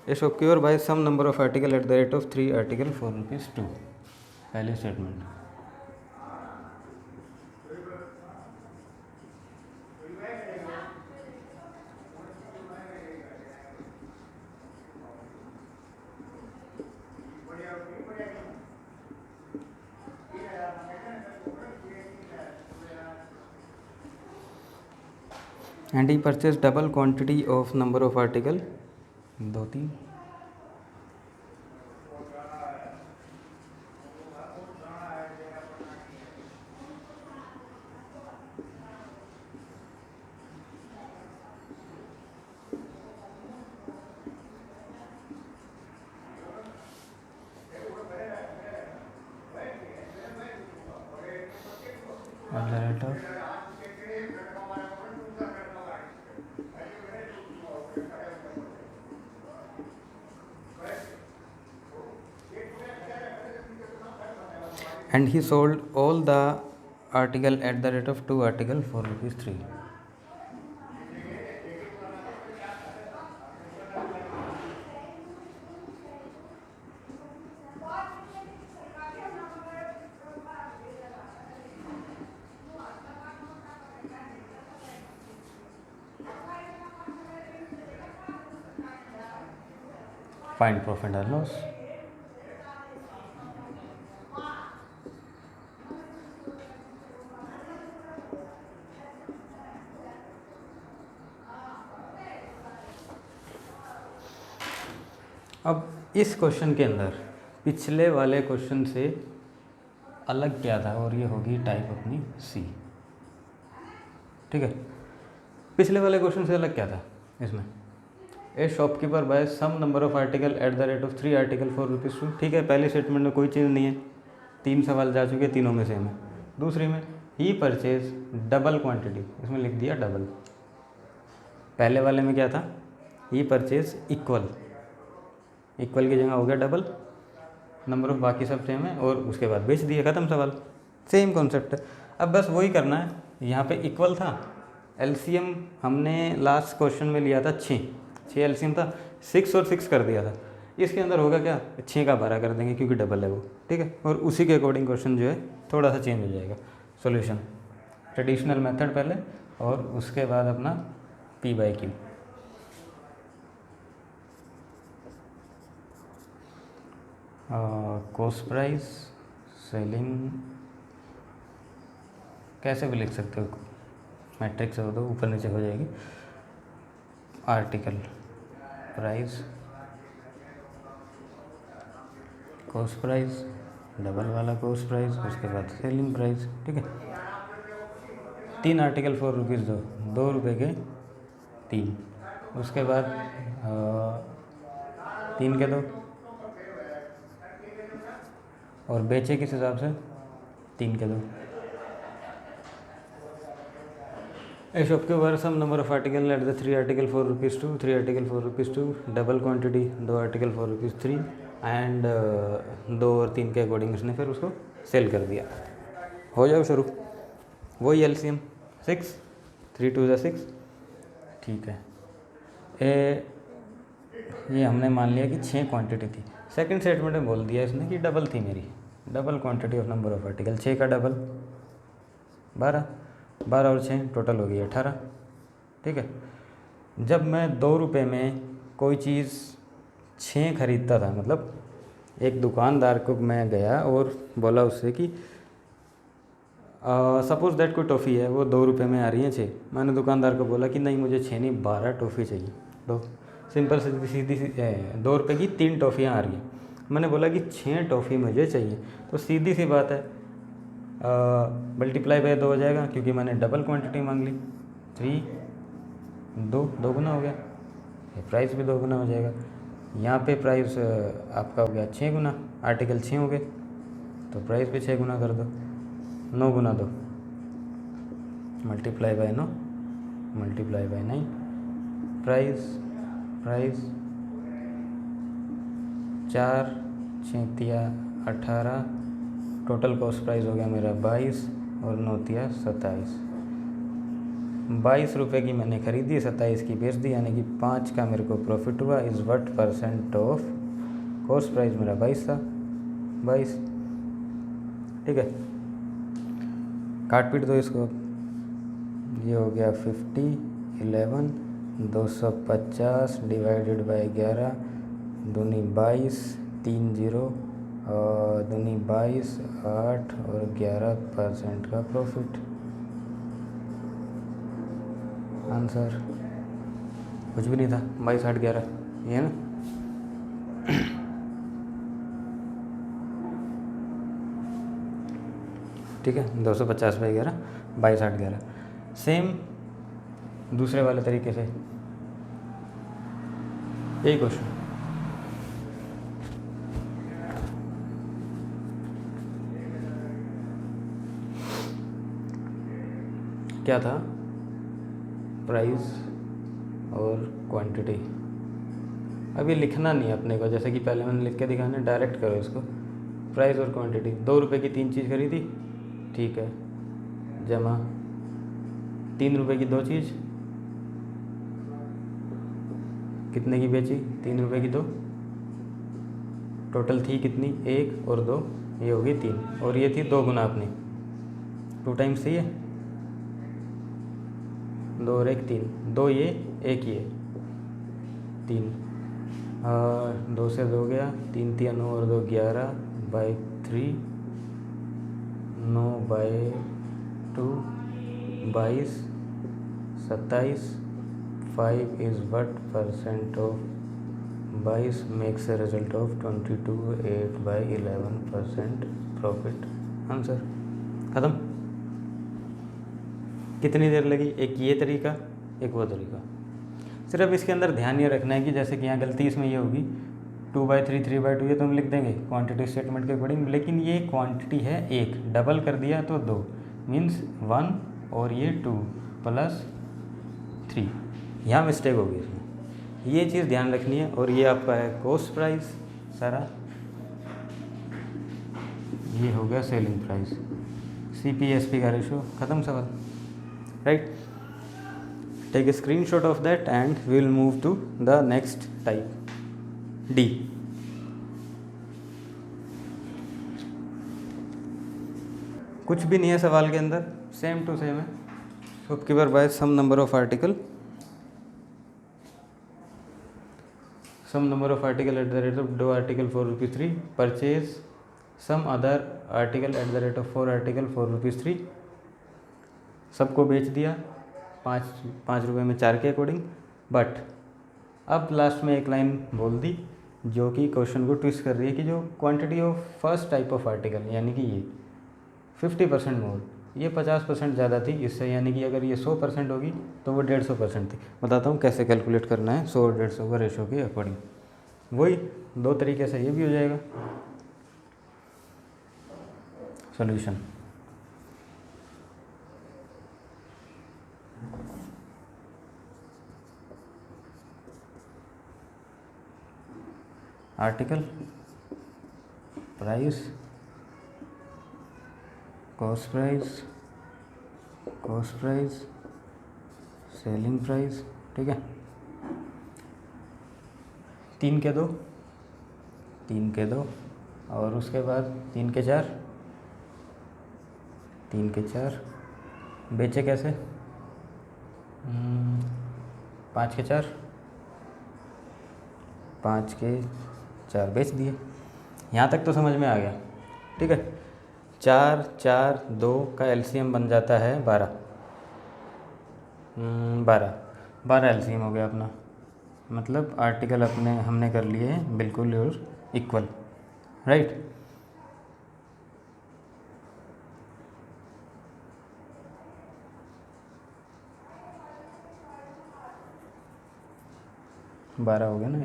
It's acquire by some number of article at the rate of 3 article ₹4 पहली statement. And he purchase double quantity of number of article 2-3। at the rate of and he sold all the article at the rate of 2 article for ₹3। Find profit and loss. अब इस question के अंदर पिछले वाले question से अलग क्या था, और ये होगी टाइप अपनी सी। ठीक है, पिछले वाले क्वेश्चन से अलग क्या था इसमें, a shopkeeper buy some number of article at the rate of 3 article ₹4। ठीक है, पहली स्टेटमेंट में कोई चीज़ नहीं है, 3 सवाल जा चुके, तीनों में सेम है। दूसरी में ही परचेज डबल क्वांटिटी, इसमें लिख दिया डबल। पहले वाले में क्या था, ही परचेज इक्वल, इक्वल की जगह हो गया डबल, नंबर ऑफ बाकी सब सेम है, और उसके बाद बेच दिए, ख़त्म सवाल। सेम कॉन्सेप्ट है। अब बस वही करना है, यहाँ पे इक्वल था, एलसीएम हमने लास्ट क्वेश्चन में लिया था 6 एलसीएम था, 6 और 6 कर दिया था। इसके अंदर होगा क्या, 6 का 12 कर देंगे क्योंकि डबल है वो। ठीक है, और उसी के अकॉर्डिंग क्वेश्चन जो है थोड़ा सा चेंज हो जाएगा सॉल्यूशन। ट्रेडिशनल मेथड पहले, और उसके बाद अपना P/Q। कॉस्ट प्राइस, सेलिंग, कैसे भी लिख सकते हो, मैट्रिक्स हो तो ऊपर नीचे हो जाएगी। Article price, cost price, double वाला कॉस्ट प्राइस, उसके बाद सेलिंग प्राइस। ठीक है, 3 आर्टिकल ₹4 दो, ₹2 के 3, उसके बाद 3 के 2 और बेचे किस हिसाब से 3 के 2। A shopkeeper some number of article at the 3 article for rupees 2, 3 article for rupees 2, double quantity 2 article for rupees 3 and 2 और 3 के अकॉर्डिंग उसने फिर उसको सेल कर दिया। हो जाओ शुरू। वही एलसीएम 6, 3 2 6, ठीक है। ये हमने मान लिया कि 6 क्वांटिटी थी। सेकंड स्टेटमेंट में बोल दिया इसने कि डबल थी मेरी, double quantity of number of article, 6 का डबल 12, 12 और 6 टोटल हो गई 18, ठीक है। जब मैं 2 रुपये में कोई चीज़ 6 खरीदता था, मतलब एक दुकानदार को मैं गया और बोला उससे कि सपोज़ दैट कोई टॉफ़ी है वो 2 रुपये में आ रही है 6, मैंने दुकानदार को बोला कि नहीं मुझे 6 नहीं 12 टॉफ़ी चाहिए। दो सिंपल सीधी 2 रुपये की 3 टॉफ़ियाँ आ रही हैं, मैंने बोला कि 6 टॉफ़ी मुझे चाहिए, तो सीधी सी बात है मल्टीप्लाई बाय 2 हो जाएगा क्योंकि मैंने डबल क्वांटिटी मांग ली। 3 2 गुना हो गया, प्राइस भी 2 गुना हो जाएगा। यहाँ पे प्राइस आपका हो गया 6 गुना, आर्टिकल 6 हो गए तो प्राइस भी 6 गुना कर दो। 9 गुना 2 multiply by 9 multiply by 9, price 4 6 तिया 18, टोटल कॉस्ट प्राइस हो गया मेरा 22 और 9 तिया 27। 22 रुपये की मैंने खरीदी, 27 की बेच दी, यानी कि 5 का मेरे को प्रॉफिट हुआ। Is what percent of cost price मेरा 22 था, 22, ठीक है। काट पीट दो इसको, ये हो गया 50 11 250 डिवाइडेड बाय 11 दूनी 22 3 0 और दूनी 22 8 और 11% का प्रॉफिट। आंसर कुछ भी नहीं था, 22 8 11, ये है ना। ठीक है, 250 बाई 11 22 8 11। सेम दूसरे वाले तरीके से यही क्वेश्चन, क्या था, प्राइस और क्वांटिटी। अभी लिखना नहीं है अपने को, जैसे कि पहले मैंने लिख के दिखाना, डायरेक्ट करो इसको। प्राइस और क्वांटिटी, 2 रुपये की 3 चीज़ खरीदी, ठीक है, जमा 3 रुपये की 2 चीज़, कितने की बेची, 3 रुपये की 2, टोटल थी कितनी 1 और 2, ये होगी 3, और ये थी 2 गुना अपनी, 2 टाइम्स थी ये, 2 और 1 3, 2 ये 1 ये 3, 2 से 2 गया, 3 3 9 और 2 11 by 3, 9 by 2 22 27। 5 is what percent of 22 makes a result of 22 8 by 11% profit. Answer ख़त्म। कितनी देर लगी, एक ये तरीका एक वो तरीका। सिर्फ इसके अंदर ध्यान ये रखना है कि जैसे कि यहाँ गलती इसमें ये होगी 2/3 3/2, ये तो हम लिख देंगे क्वांटिटी स्टेटमेंट के अकॉर्डिंग, लेकिन ये क्वांटिटी है 1, डबल कर दिया तो 2 मीन्स 1 और ये 2 प्लस 3, यहाँ मिस्टेक होगी इसमें, ये चीज़ ध्यान रखनी है। और ये आपका है कॉस्ट प्राइस सारा, ये हो गया सेलिंग प्राइस, CP/SP का रेशो, ख़त्म सवाल, right. Take a screenshot of that and we will move to the next type, D। कुछ भी नहीं है सवाल के अंदर, सेम टू सेम है। Shopkeeper buy some number of article, some number of article at the rate of 2 article for ₹3, purchase some other article at the rate of 4 article for ₹3, सबको बेच दिया 5 रुपये में 4 के अकॉर्डिंग। बट अब last में एक लाइन बोल दी जो कि क्वेश्चन को ट्विस्ट कर रही है कि जो quantity of first type of article, यानी कि ये 50% मोर, ये 50% ज़्यादा थी इससे, यानी कि अगर ये 100% होगी तो वो 150% थी। बताता हूँ कैसे कैलकुलेट करना है 100 और 150 का रेशो के अकॉर्डिंग। वही 2 तरीके से ये भी हो जाएगा solution. Article price cost price selling price, ठीक है। 3 के 2 3 के 2 और उसके बाद 3 के 4 3 के 4 बेचे कैसे 5 के 4 5 के 4 बेच दिए। यहाँ तक तो समझ में आ गया, ठीक है। 4 4 2 का एलसीएम बन जाता है 12 12 एलसीएम हो गया अपना। मतलब आर्टिकल अपने हमने कर लिए हैं बिल्कुल और इक्वल, राइट। बारह हो गया ना,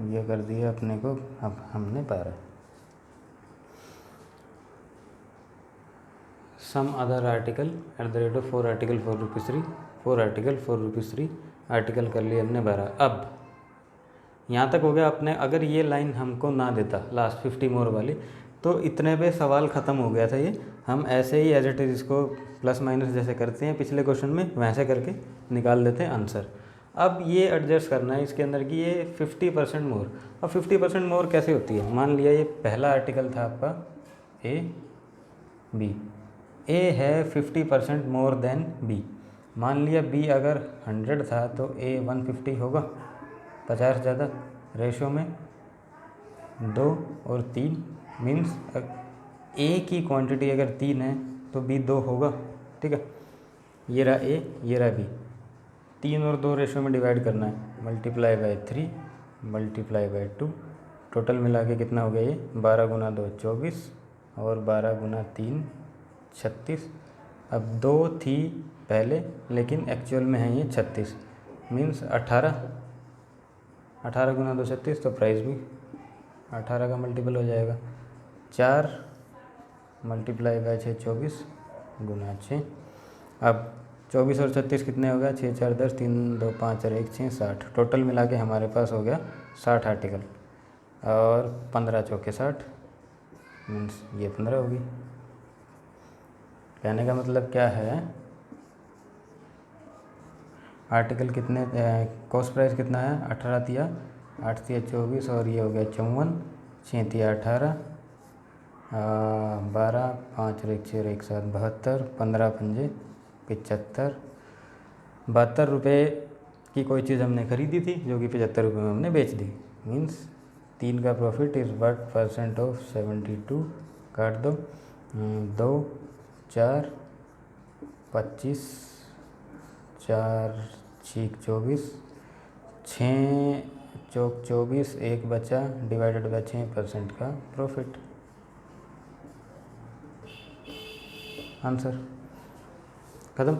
ये कर दिया अपने को, अब हमने 12। Some other article at the rate of 4 article 4 rupees 3 4 article 4 rupees 3 article कर लिए हमने 12। अब यहाँ तक हो गया अपने। अगर ये लाइन हमको ना देता लास्ट 50 मोर वाली, तो इतने पे सवाल ख़त्म हो गया था। ये हम ऐसे ही एज इट इज़ इसको प्लस माइनस जैसे करते हैं पिछले क्वेश्चन में, वैसे करके निकाल देते हैं आंसर। अब ये एडजस्ट करना है इसके अंदर कि ये 50% मोर। अब 50% मोर कैसे होती है, मान लिया ये पहला आर्टिकल था आपका ए बी, ए है 50% मोर देन बी। मान लिया बी अगर 100 था तो ए 150 होगा, 50 ज़्यादा। रेशो में 2 और 3 मीन्स ए की क्वांटिटी अगर 3 है तो बी 2 होगा, ठीक है। ये रहा ए, ये रहा बी। 3 और 2 रेशो में डिवाइड करना है, multiply by 3 multiply by 2, total मिला के कितना हो गया ये 12 गुना 2 24 और 12 गुना 3 36। अब 2 थी पहले लेकिन एक्चुअल में है ये 36 मीन्स 18 गुना 2 36, तो प्राइस भी 18 का मल्टीपल हो जाएगा। 4 मल्टीप्लाई बाय 6 24 गुना 6। अब 24 और 36 कितने हो गया, 6 4 10 3 2 5 और 1 6 60। टोटल मिला के हमारे पास हो गया 60 आर्टिकल और 15 चौके 60 मीन्स ये 15 होगी। कहने का मतलब क्या है, आर्टिकल कितने, कॉस्ट प्राइस कितना है 18 तिया 8 तिया 24 और ये हो गया 54, 6 तिया 18 12 5 और 1 6 और 1 7 72, 15 पंजे 75। 72 रुपये की कोई चीज़ हमने खरीदी थी जो कि 75 रुपये में हमने बेच दी। मीन्स 3 का प्रॉफिट इज़ व्हाट % ऑफ 72, काट दो 2 4 25 4 छीक 24 6 चौक 24 1 बचा डिवाइडेड बाय 6% का प्रॉफिट, आंसर ख़त्म।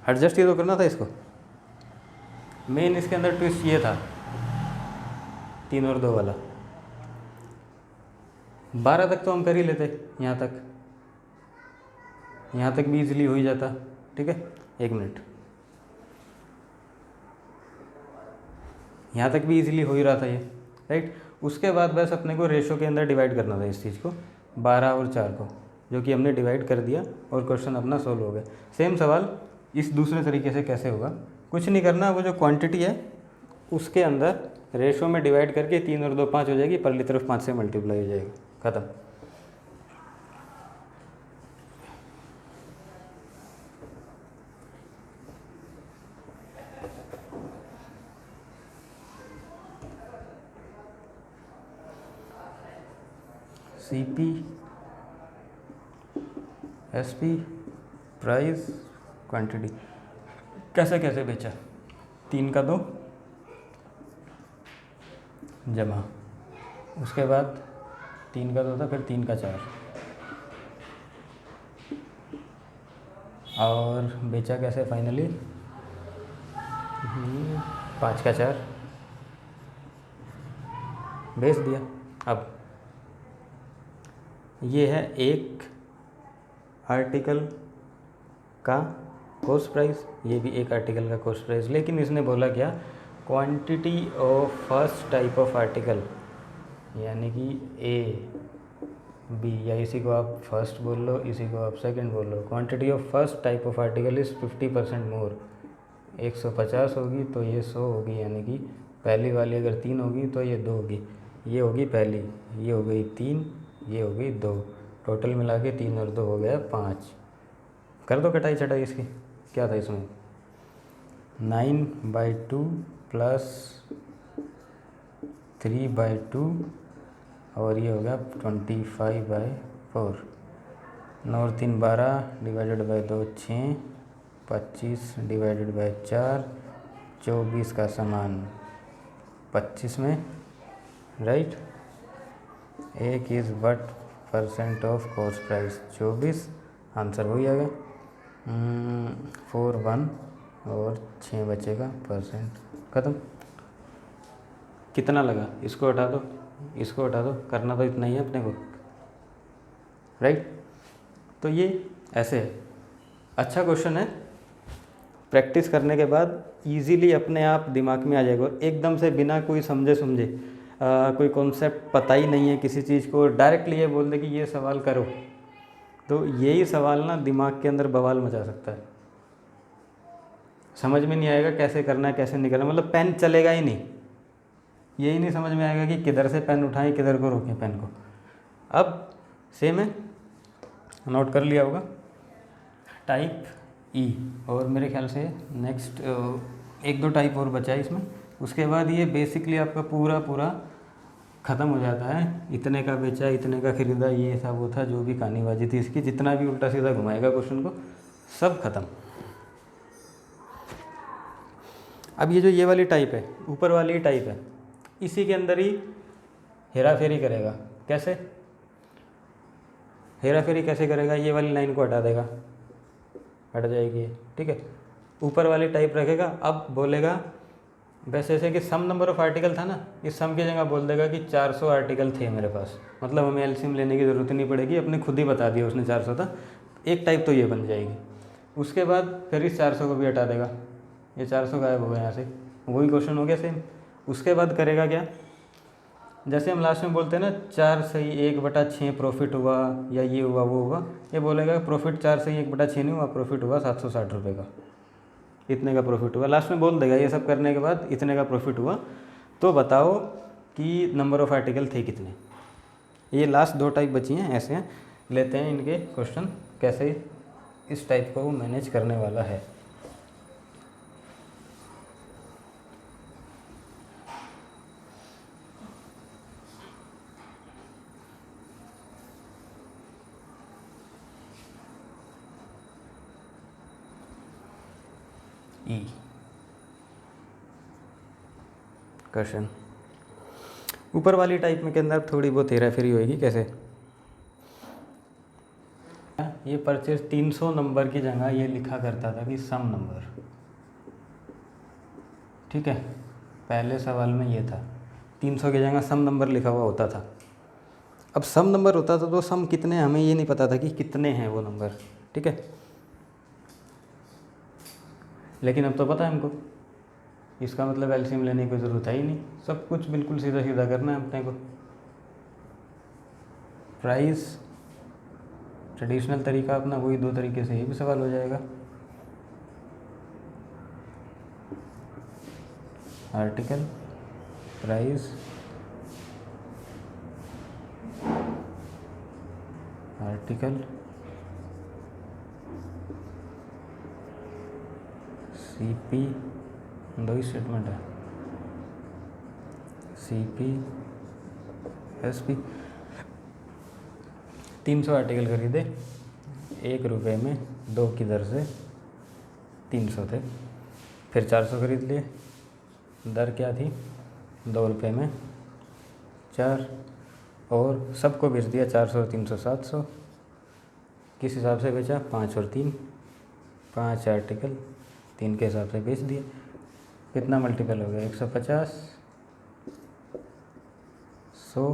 एडजस्ट ये तो करना था इसको। मेन इसके अंदर ट्विस्ट ये था 3 और 2 वाला। 12 तक तो हम कर ही लेते, यहाँ तक भी इजीली हो ही जाता, ठीक है। 1 मिनट, यहाँ तक भी इजीली हो ही रहा था ये, राइट। उसके बाद बस अपने को रेशो के अंदर डिवाइड करना था इस चीज़ को, 12 और 4 को, जो कि हमने डिवाइड कर दिया और क्वेश्चन अपना सोल्व हो गया। सेम सवाल इस दूसरे तरीके से कैसे होगा, कुछ नहीं करना, वो जो क्वांटिटी है उसके अंदर रेशो में डिवाइड करके 3 और 2 5 हो जाएगी, परली तरफ 5 से मल्टीप्लाई हो जाएगा, ख़त्म। CP SP प्राइस क्वांटिटी कैसे कैसे बेचा, 3 का 2 जमा, उसके बाद 3 का 2 था, फिर 3 का 4, और बेचा कैसे फाइनली, 5 का 4 बेच दिया। अब ये है एक आर्टिकल का कॉस्ट प्राइस, ये भी एक आर्टिकल का कॉस्ट प्राइस, लेकिन इसने बोला क्या, quantity of first type of article, यानी कि ए बी, या इसी को आप फर्स्ट बोल लो, इसी को आप सेकंड बोल लो। Quantity of first type of article is 50% more, 150 होगी तो ये 100 होगी, यानी कि पहली वाली अगर 3 होगी तो ये 2 होगी, ये होगी पहली, ये हो गई 3, ये हो गई 2, टोटल मिला के 3 और 2 हो गया 5। कर दो कटाई छटाई इसकी, क्या था इसमें, 9/2 प्लस 3/2 और ये हो गया 25/4, 9 और 3 12 डिवाइडेड बाई 2 6, 25 डिवाइडेड बाई 4, 24 का समान 25 में, राइट। एक is what percent of cost price, 24, answer वही आ गया। 4 1 और 6 बचेगा परसेंट, ख़त्म। कितना लगा, इसको हटा दो, इसको हटा दो, करना तो इतना ही है अपने को, राइट। तो ये ऐसे है, अच्छा क्वेश्चन है, प्रैक्टिस करने के बाद इजीली अपने आप दिमाग में आ जाएगा, और एकदम से बिना कोई समझे कोई कॉन्सेप्ट पता ही नहीं है किसी चीज़ को, डायरेक्टली ये बोल दे कि ये सवाल करो, तो यही सवाल ना दिमाग के अंदर बवाल मचा सकता है। समझ में नहीं आएगा कैसे करना है कैसे नहीं करना, मतलब पेन चलेगा ही नहीं, यही नहीं समझ में आएगा कि किधर से पेन उठाएं किधर को रोकें पेन को। अब सेम है, नोट कर लिया होगा, टाइप ई, और मेरे ख्याल से नेक्स्ट 1-2 टाइप और बचा है इसमें, उसके बाद ये बेसिकली आपका पूरा ख़त्म हो जाता है। इतने का बेचा, इतने का ख़रीदा, ये था वो था, जो भी कहानीबाजी थी इसकी, जितना भी उल्टा सीधा घुमाएगा क्वेश्चन को, सब खत्म। अब ये जो ये वाली टाइप है, ऊपर वाली टाइप है, इसी के अंदर ही हेरा फेरी करेगा। कैसे हेरा फेरी कैसे करेगा, ये वाली लाइन को हटा देगा, हट जाएगी, ठीक है। ऊपर वाली टाइप रखेगा, अब बोलेगा वैसे ऐसे कि सम नंबर ऑफ आर्टिकल था ना, इस सम की जगह बोल देगा कि 400 आर्टिकल थे मेरे पास, मतलब हमें एलसीएम लेने की ज़रूरत नहीं पड़ेगी, अपने खुद ही बता दिया उसने 400 था। एक टाइप तो ये बन जाएगी। उसके बाद फिर इस 400 को भी हटा देगा, ये 400 गायब हो गया यहाँ से, वही क्वेश्चन हो गया सेम। उसके बाद करेगा क्या, जैसे हम लास्ट में बोलते हैं ना 4 सही 1/6 प्रॉफिट हुआ, या ये हुआ वो हुआ, ये बोलेगा प्रॉफिट 4 सही 1/6 नहीं हुआ, प्रॉफिट हुआ 760 रुपये का, इतने का प्रॉफिट हुआ, लास्ट में बोल देगा। ये सब करने के बाद इतने का प्रॉफिट हुआ, तो बताओ कि नंबर ऑफ़ आर्टिकल थे कितने। ये लास्ट 2 टाइप बची हैं, ऐसे हैं, लेते हैं इनके क्वेश्चन, कैसे इस टाइप को वो मैनेज करने वाला है। क्वेश्चन ऊपर वाली टाइप में के अंदर थोड़ी बहुत हेरा फेरी होगी। कैसे, ये परचेज 300 नंबर की जगह ये लिखा करता था कि सम नंबर, ठीक है। पहले सवाल में ये था 300 की जगह सम नंबर लिखा हुआ होता था। अब सम नंबर होता था तो सम कितने, हमें ये नहीं पता था कि कितने हैं वो नंबर, ठीक है। लेकिन अब तो पता है हमको, इसका मतलब एलसीएम लेने की ज़रूरत है ही नहीं, सब कुछ बिल्कुल सीधा सीधा करना है अपने को। प्राइस ट्रेडिशनल तरीका अपना, वही 2 तरीके से ये भी सवाल हो जाएगा। आर्टिकल प्राइस आर्टिकल सीपी, 2 ही स्टेटमेंट है, सीपी एसपी। 300 आर्टिकल खरीदे 1 रुपये में, 2 की दर से 300 थे, फिर 400 खरीद लिए, दर क्या थी 2 रुपये में 4, और सबको बेच दिया 400 और 300 700। किस हिसाब से बेचा, 5 और 3, 5 आर्टिकल 3 के हिसाब से बेच दिए। कितना मल्टीपल हो गया? 150, 100,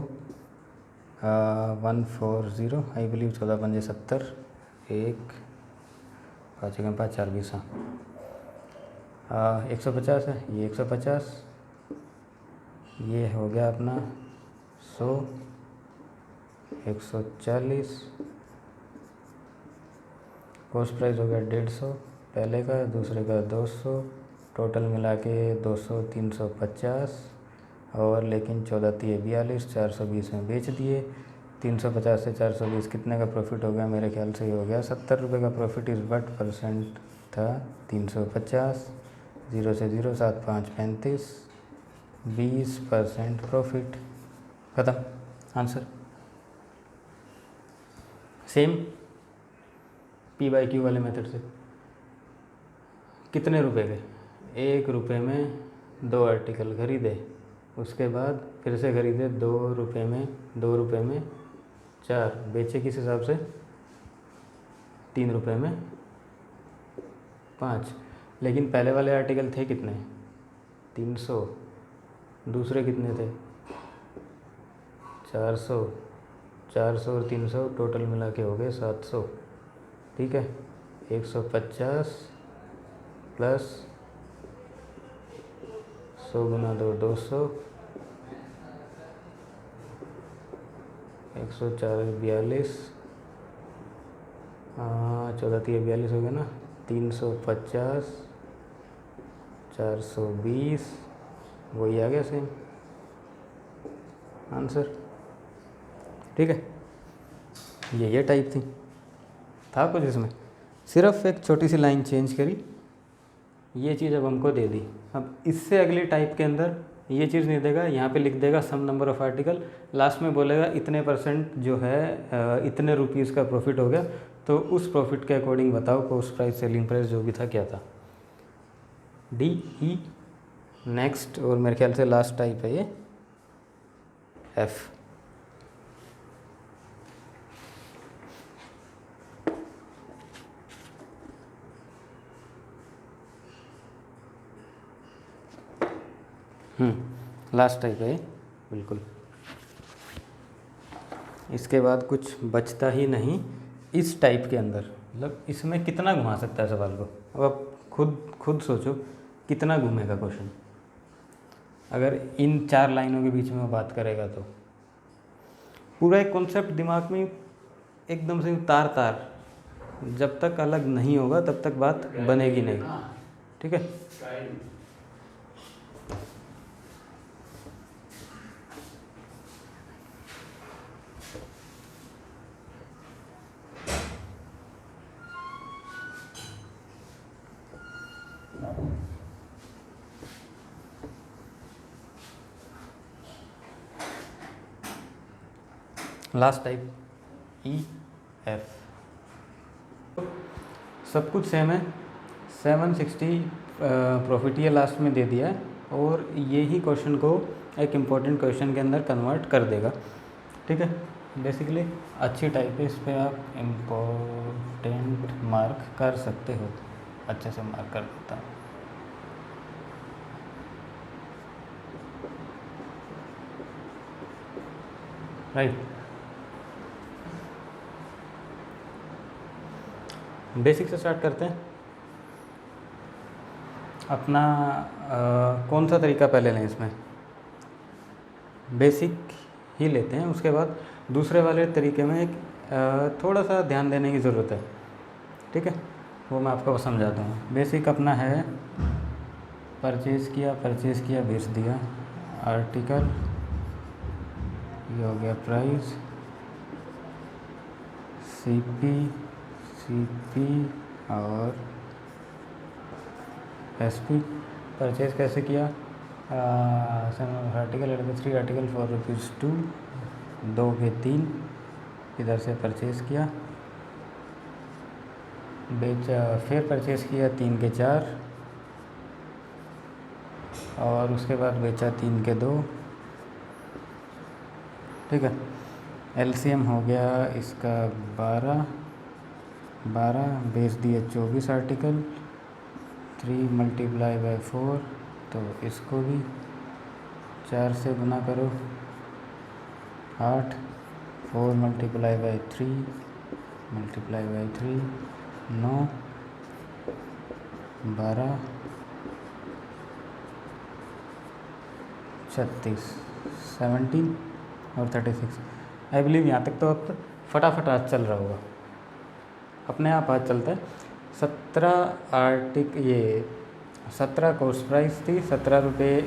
140 आई बिलीव, 14 पंजे 70, 1 5 1 5 4 20, हाँ 150 है, ये 150, ये हो गया अपना 100, 140, कॉस्ट प्राइस हो गया 150 पहले का, दूसरे का 200, टोटल मिला के 200 350, और लेकिन 14 3 42, 420 में बेच दिए। 350 से 420 कितने का प्रॉफिट हो गया? मेरे ख्याल से ये हो गया 70 रुपये का प्रॉफिट। इस बट परसेंट था 350, 0 से 0 7 5 35, 20% प्रॉफिट। ख़त्म answer. Same P by Q वाले मेथड से कितने रुपए के? 1 रुपये में 2 आर्टिकल खरीदे, उसके बाद फिर से खरीदे 2 रुपये में 4, बेचे किस हिसाब से? 3 रुपये में 5। लेकिन पहले वाले आर्टिकल थे कितने? 300, दूसरे कितने थे? 400, 400 और 300 टोटल मिला के हो गए 700। ठीक है, 150 प्लस 100 गुना 2 200, 104 42, 14 3 42 हो गया ना, 350, 420, वही आ गया सेम आंसर। ठीक है, ये टाइप थी, था कुछ इसमें, सिर्फ एक छोटी सी लाइन चेंज करी, ये चीज़ अब हमको दे दी। अब इससे अगली टाइप के अंदर ये चीज़ नहीं देगा, यहाँ पे लिख देगा सम नंबर ऑफ़ आर्टिकल, लास्ट में बोलेगा इतने % जो है इतने रुपीज़ का प्रॉफिट हो गया, तो उस प्रॉफिट के अकॉर्डिंग बताओ कॉस्ट प्राइस सेलिंग प्राइस जो भी था क्या था। डी ई नेक्स्ट, और मेरे ख्याल से लास्ट टाइप है ये एफ। लास्ट टाइप है बिल्कुल। इसके बाद कुछ बचता ही नहीं इस टाइप के अंदर, मतलब इसमें कितना घुमा सकता है सवाल को। अब आप खुद सोचो कितना घूमेगा क्वेश्चन, अगर इन 4 लाइनों के बीच में वो बात करेगा तो। पूरा एक कॉन्सेप्ट दिमाग में एकदम से तार जब तक अलग नहीं होगा तब तक बात बनेगी नहीं। ठीक है, लास्ट टाइप ई एफ, सब कुछ सेम है। 760 प्रॉफिट ये लास्ट में दे दिया है, और ये ही क्वेश्चन को एक इम्पोर्टेंट क्वेश्चन के अंदर कन्वर्ट कर देगा। ठीक है, बेसिकली अच्छी टाइप है, इस पर आप इम्पोर्टेंट मार्क कर सकते हो, अच्छे से मार्क कर देता हूँ। राइट, बेसिक से स्टार्ट करते हैं। अपना कौन सा तरीका पहले लें इसमें? बेसिक ही लेते हैं, उसके बाद दूसरे वाले तरीके में एक थोड़ा सा ध्यान देने की ज़रूरत है। ठीक है, वो मैं आपको समझाता हूँ। बेसिक अपना है परचेज़ किया बेच दिया, आर्टिकल, ये हो गया प्राइस, सीपी और एसपी। परचेज़ कैसे किया? आर्टिकल 3 आर्टिकल 4 रुपीज़ 2, 2 के 3 इधर से परचेज़ किया, बेचा, फिर परचेज़ किया 3 के 4, और उसके बाद बेचा 3 के 2। ठीक है, एलसीएम हो गया इसका 12, 12 बेच दिए 24 आर्टिकल, 3 मल्टीप्लाई बाय 4, तो इसको भी 4 से गुना करो, 8, 4 मल्टीप्लाई बाय 3 मल्टीप्लाई बाय 3, 9, 12, 36, 17 और 36। आई बिलीव यहाँ तक तो अब फटाफट हाथ चल रहा होगा, अपने आप हाथ चलता है। 17 कॉस्ट प्राइस थी, 17 रुपये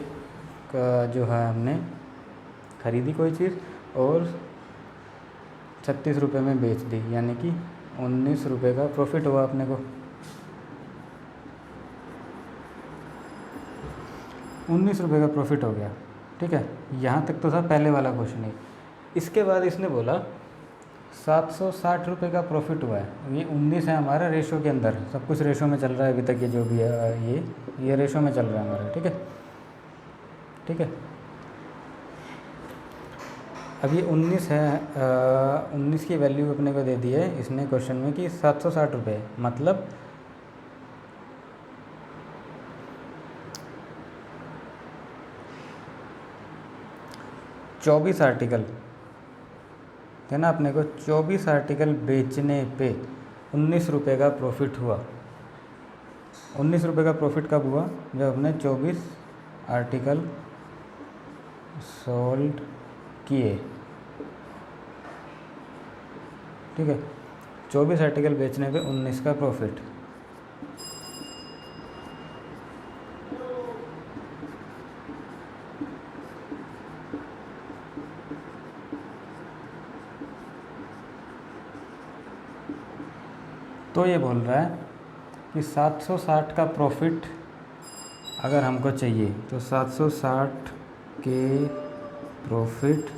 का जो है हमने ख़रीदी कोई चीज़ और 36 रुपये में बेच दी, यानी कि 19 रुपये का प्रॉफिट हुआ अपने को। 19 रुपये का प्रॉफिट हो गया, ठीक है। यहाँ तक तो था पहले वाला क्वेश्चन ही। इसके बाद इसने बोला 760 रुपये का प्रॉफिट हुआ है। ये 19 है हमारा रेशो के अंदर, सब कुछ रेशो में चल रहा है अभी तक, ये जो भी है ये रेशो में चल रहा है हमारा, ठीक है ठीक है। अब ये 19 है, 19 की वैल्यू अपने को दे दी है इसने क्वेश्चन में कि 760 रुपये, मतलब चौबीस आर्टिकल है ना, अपने को 24 आर्टिकल बेचने पे 19 रुपये का प्रॉफिट हुआ। 19 रुपये का प्रॉफिट कब हुआ? जब हमने 24 आर्टिकल सोल्ड किए, ठीक है। 24 आर्टिकल बेचने पे 19 का प्रॉफिट। तो ये बोल रहा है कि 760 का प्रॉफिट अगर हमको चाहिए तो 760 के प्रॉफिट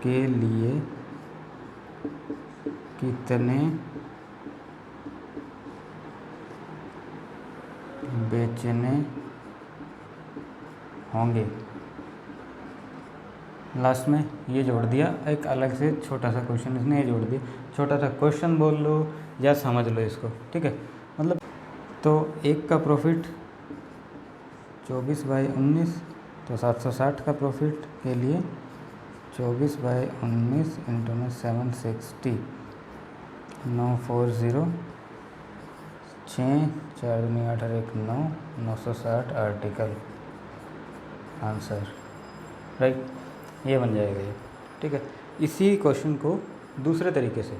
के लिए कितने बेचने होंगे। लास्ट में ये जोड़ दिया, एक अलग से छोटा सा क्वेश्चन इसने ये जोड़ दिया। छोटा सा क्वेश्चन बोल लो या समझ लो इसको, ठीक है। मतलब तो एक का प्रॉफिट 24/19, तो 760 का प्रॉफिट के लिए 24/19 इंटू में 760, 940, 6, 4 दूनी 8 और 1 9, 960 आर्टिकल आंसर, राइट। ये बन जाएगा ये, ठीक है। इसी क्वेश्चन को दूसरे तरीके से,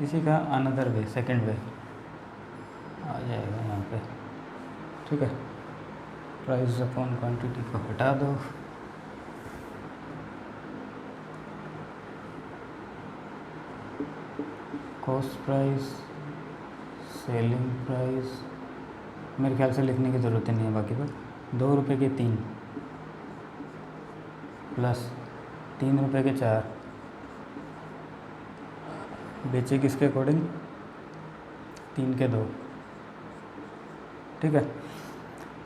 इसी का अनदर वे, सेकंड वे आ जाएगा यहाँ पे, ठीक है। प्राइस अपॉन क्वांटिटी को हटा दो, कॉस्ट प्राइस, सेलिंग प्राइस, मेरे ख्याल से लिखने की ज़रूरत ही नहीं है बाकी पर। 2 रुपये के 3 प्लस 3 रुपये के 4 बेचे किसके अकॉर्डिंग? 3 के 2, ठीक है।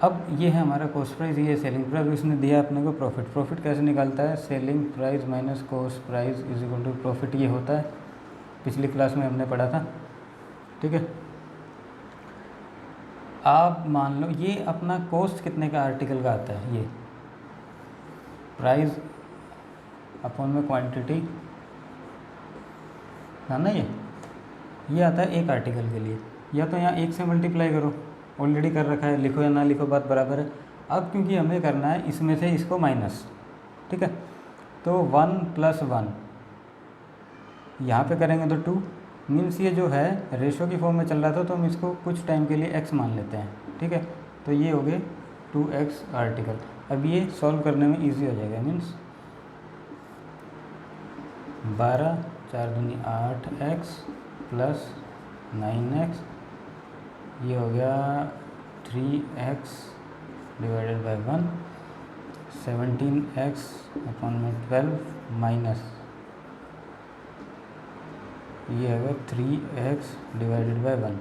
अब ये है हमारा कॉस्ट प्राइस, ये सेलिंग प्राइस। इसने दिया अपने को प्रॉफिट। प्रॉफिट कैसे निकालता है? Selling price minus cost price is equal to profit. ये होता है, पिछली क्लास में हमने पढ़ा था, ठीक है। आप मान लो ये अपना कॉस्ट कितने का आर्टिकल का आता है, ये प्राइस अपॉन में क्वांटिटी है ना, ये आता है एक आर्टिकल के लिए। या तो यहाँ 1 से मल्टीप्लाई करो, ऑलरेडी कर रखा है, लिखो या ना लिखो बात बराबर है। अब क्योंकि हमें करना है इसमें से इसको माइनस, ठीक है, तो 1 + 1 यहाँ पे करेंगे तो 2, मीन्स ये जो है रेशो की फॉर्म में चल रहा था, तो हम इसको कुछ टाइम के लिए x मान लेते हैं, ठीक है। तो ये हो गए 2x आर्टिकल। अब ये सॉल्व करने में इजी हो जाएगा, मीन्स 12, 4 दूनी 8x प्लस 9x, ये हो गया 3x divided by 1, 17x upon में 12 माइनस ये है 3x डिवाइडेड बाय 1।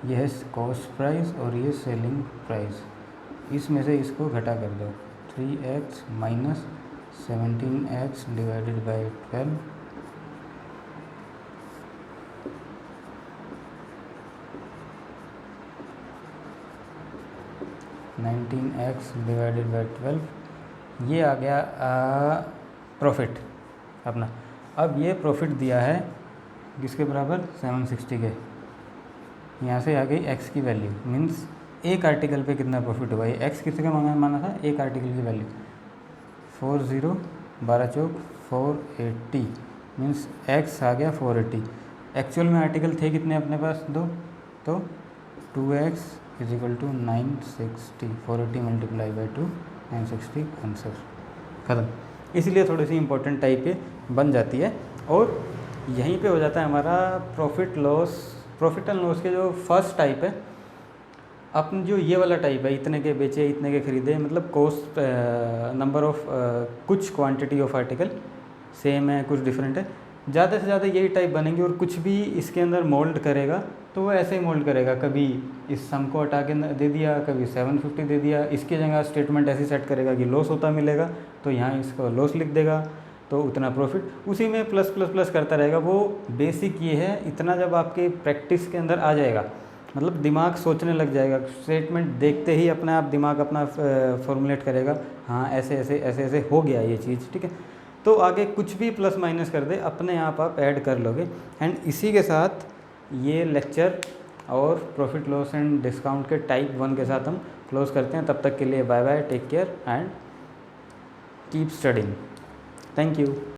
ये है कॉस्ट प्राइस और ये सेलिंग प्राइस। इसमें से इसको घटा कर दो, 3x minus 17x divided by 12 19x divided by 12, ये आ गया प्रॉफिट अपना। अब ये प्रॉफिट दिया है किसके बराबर, 760 के। यहाँ से आ गई x की वैल्यू, मीन्स एक आर्टिकल पे कितना प्रॉफिट हुआ। ये x किसी का माना था, एक आर्टिकल की वैल्यू 40 12 चौक 480, मीन्स x आ गया 480। एक्चुअल में आर्टिकल थे कितने अपने पास, 2, तो 2x is equal to 960, 480 multiply by 2 960, answer खत्म। इसलिए थोड़ी सी इंपॉर्टेंट टाइप पे बन जाती है। और यहीं पे हो जाता है हमारा प्रॉफिट एंड लॉस के जो फर्स्ट टाइप है। अपन जो ये वाला टाइप है, इतने के बेचे इतने के खरीदे, मतलब कॉस्ट नंबर ऑफ कुछ क्वांटिटी ऑफ आर्टिकल सेम है, कुछ डिफरेंट है, ज़्यादा से ज़्यादा यही टाइप बनेंगे। और कुछ भी इसके अंदर मोल्ड करेगा तो वो ऐसे ही मोल्ड करेगा, कभी इस सम को हटा के दे दिया, कभी 750 दे दिया, इसकी जगह स्टेटमेंट ऐसी सेट करेगा कि लॉस होता मिलेगा तो यहाँ इसका लॉस लिख देगा, तो उतना प्रॉफिट, उसी में प्लस प्लस प्लस करता रहेगा। वो बेसिक ये है। इतना जब आपके प्रैक्टिस के अंदर आ जाएगा, मतलब दिमाग सोचने लग जाएगा, स्टेटमेंट देखते ही अपने आप दिमाग अपना फॉर्मुलेट करेगा, हाँ ऐसे ऐसे ऐसे ऐसे हो गया ये चीज़, ठीक है। तो आगे कुछ भी प्लस माइनस कर दे, अपने आप ऐड कर लोगे। एंड इसी के साथ ये लेक्चर और प्रॉफिट लॉस एंड डिस्काउंट के टाइप 1 के साथ हम क्लोज करते हैं। तब तक के लिए bye bye, take care and keep studying. Thank you.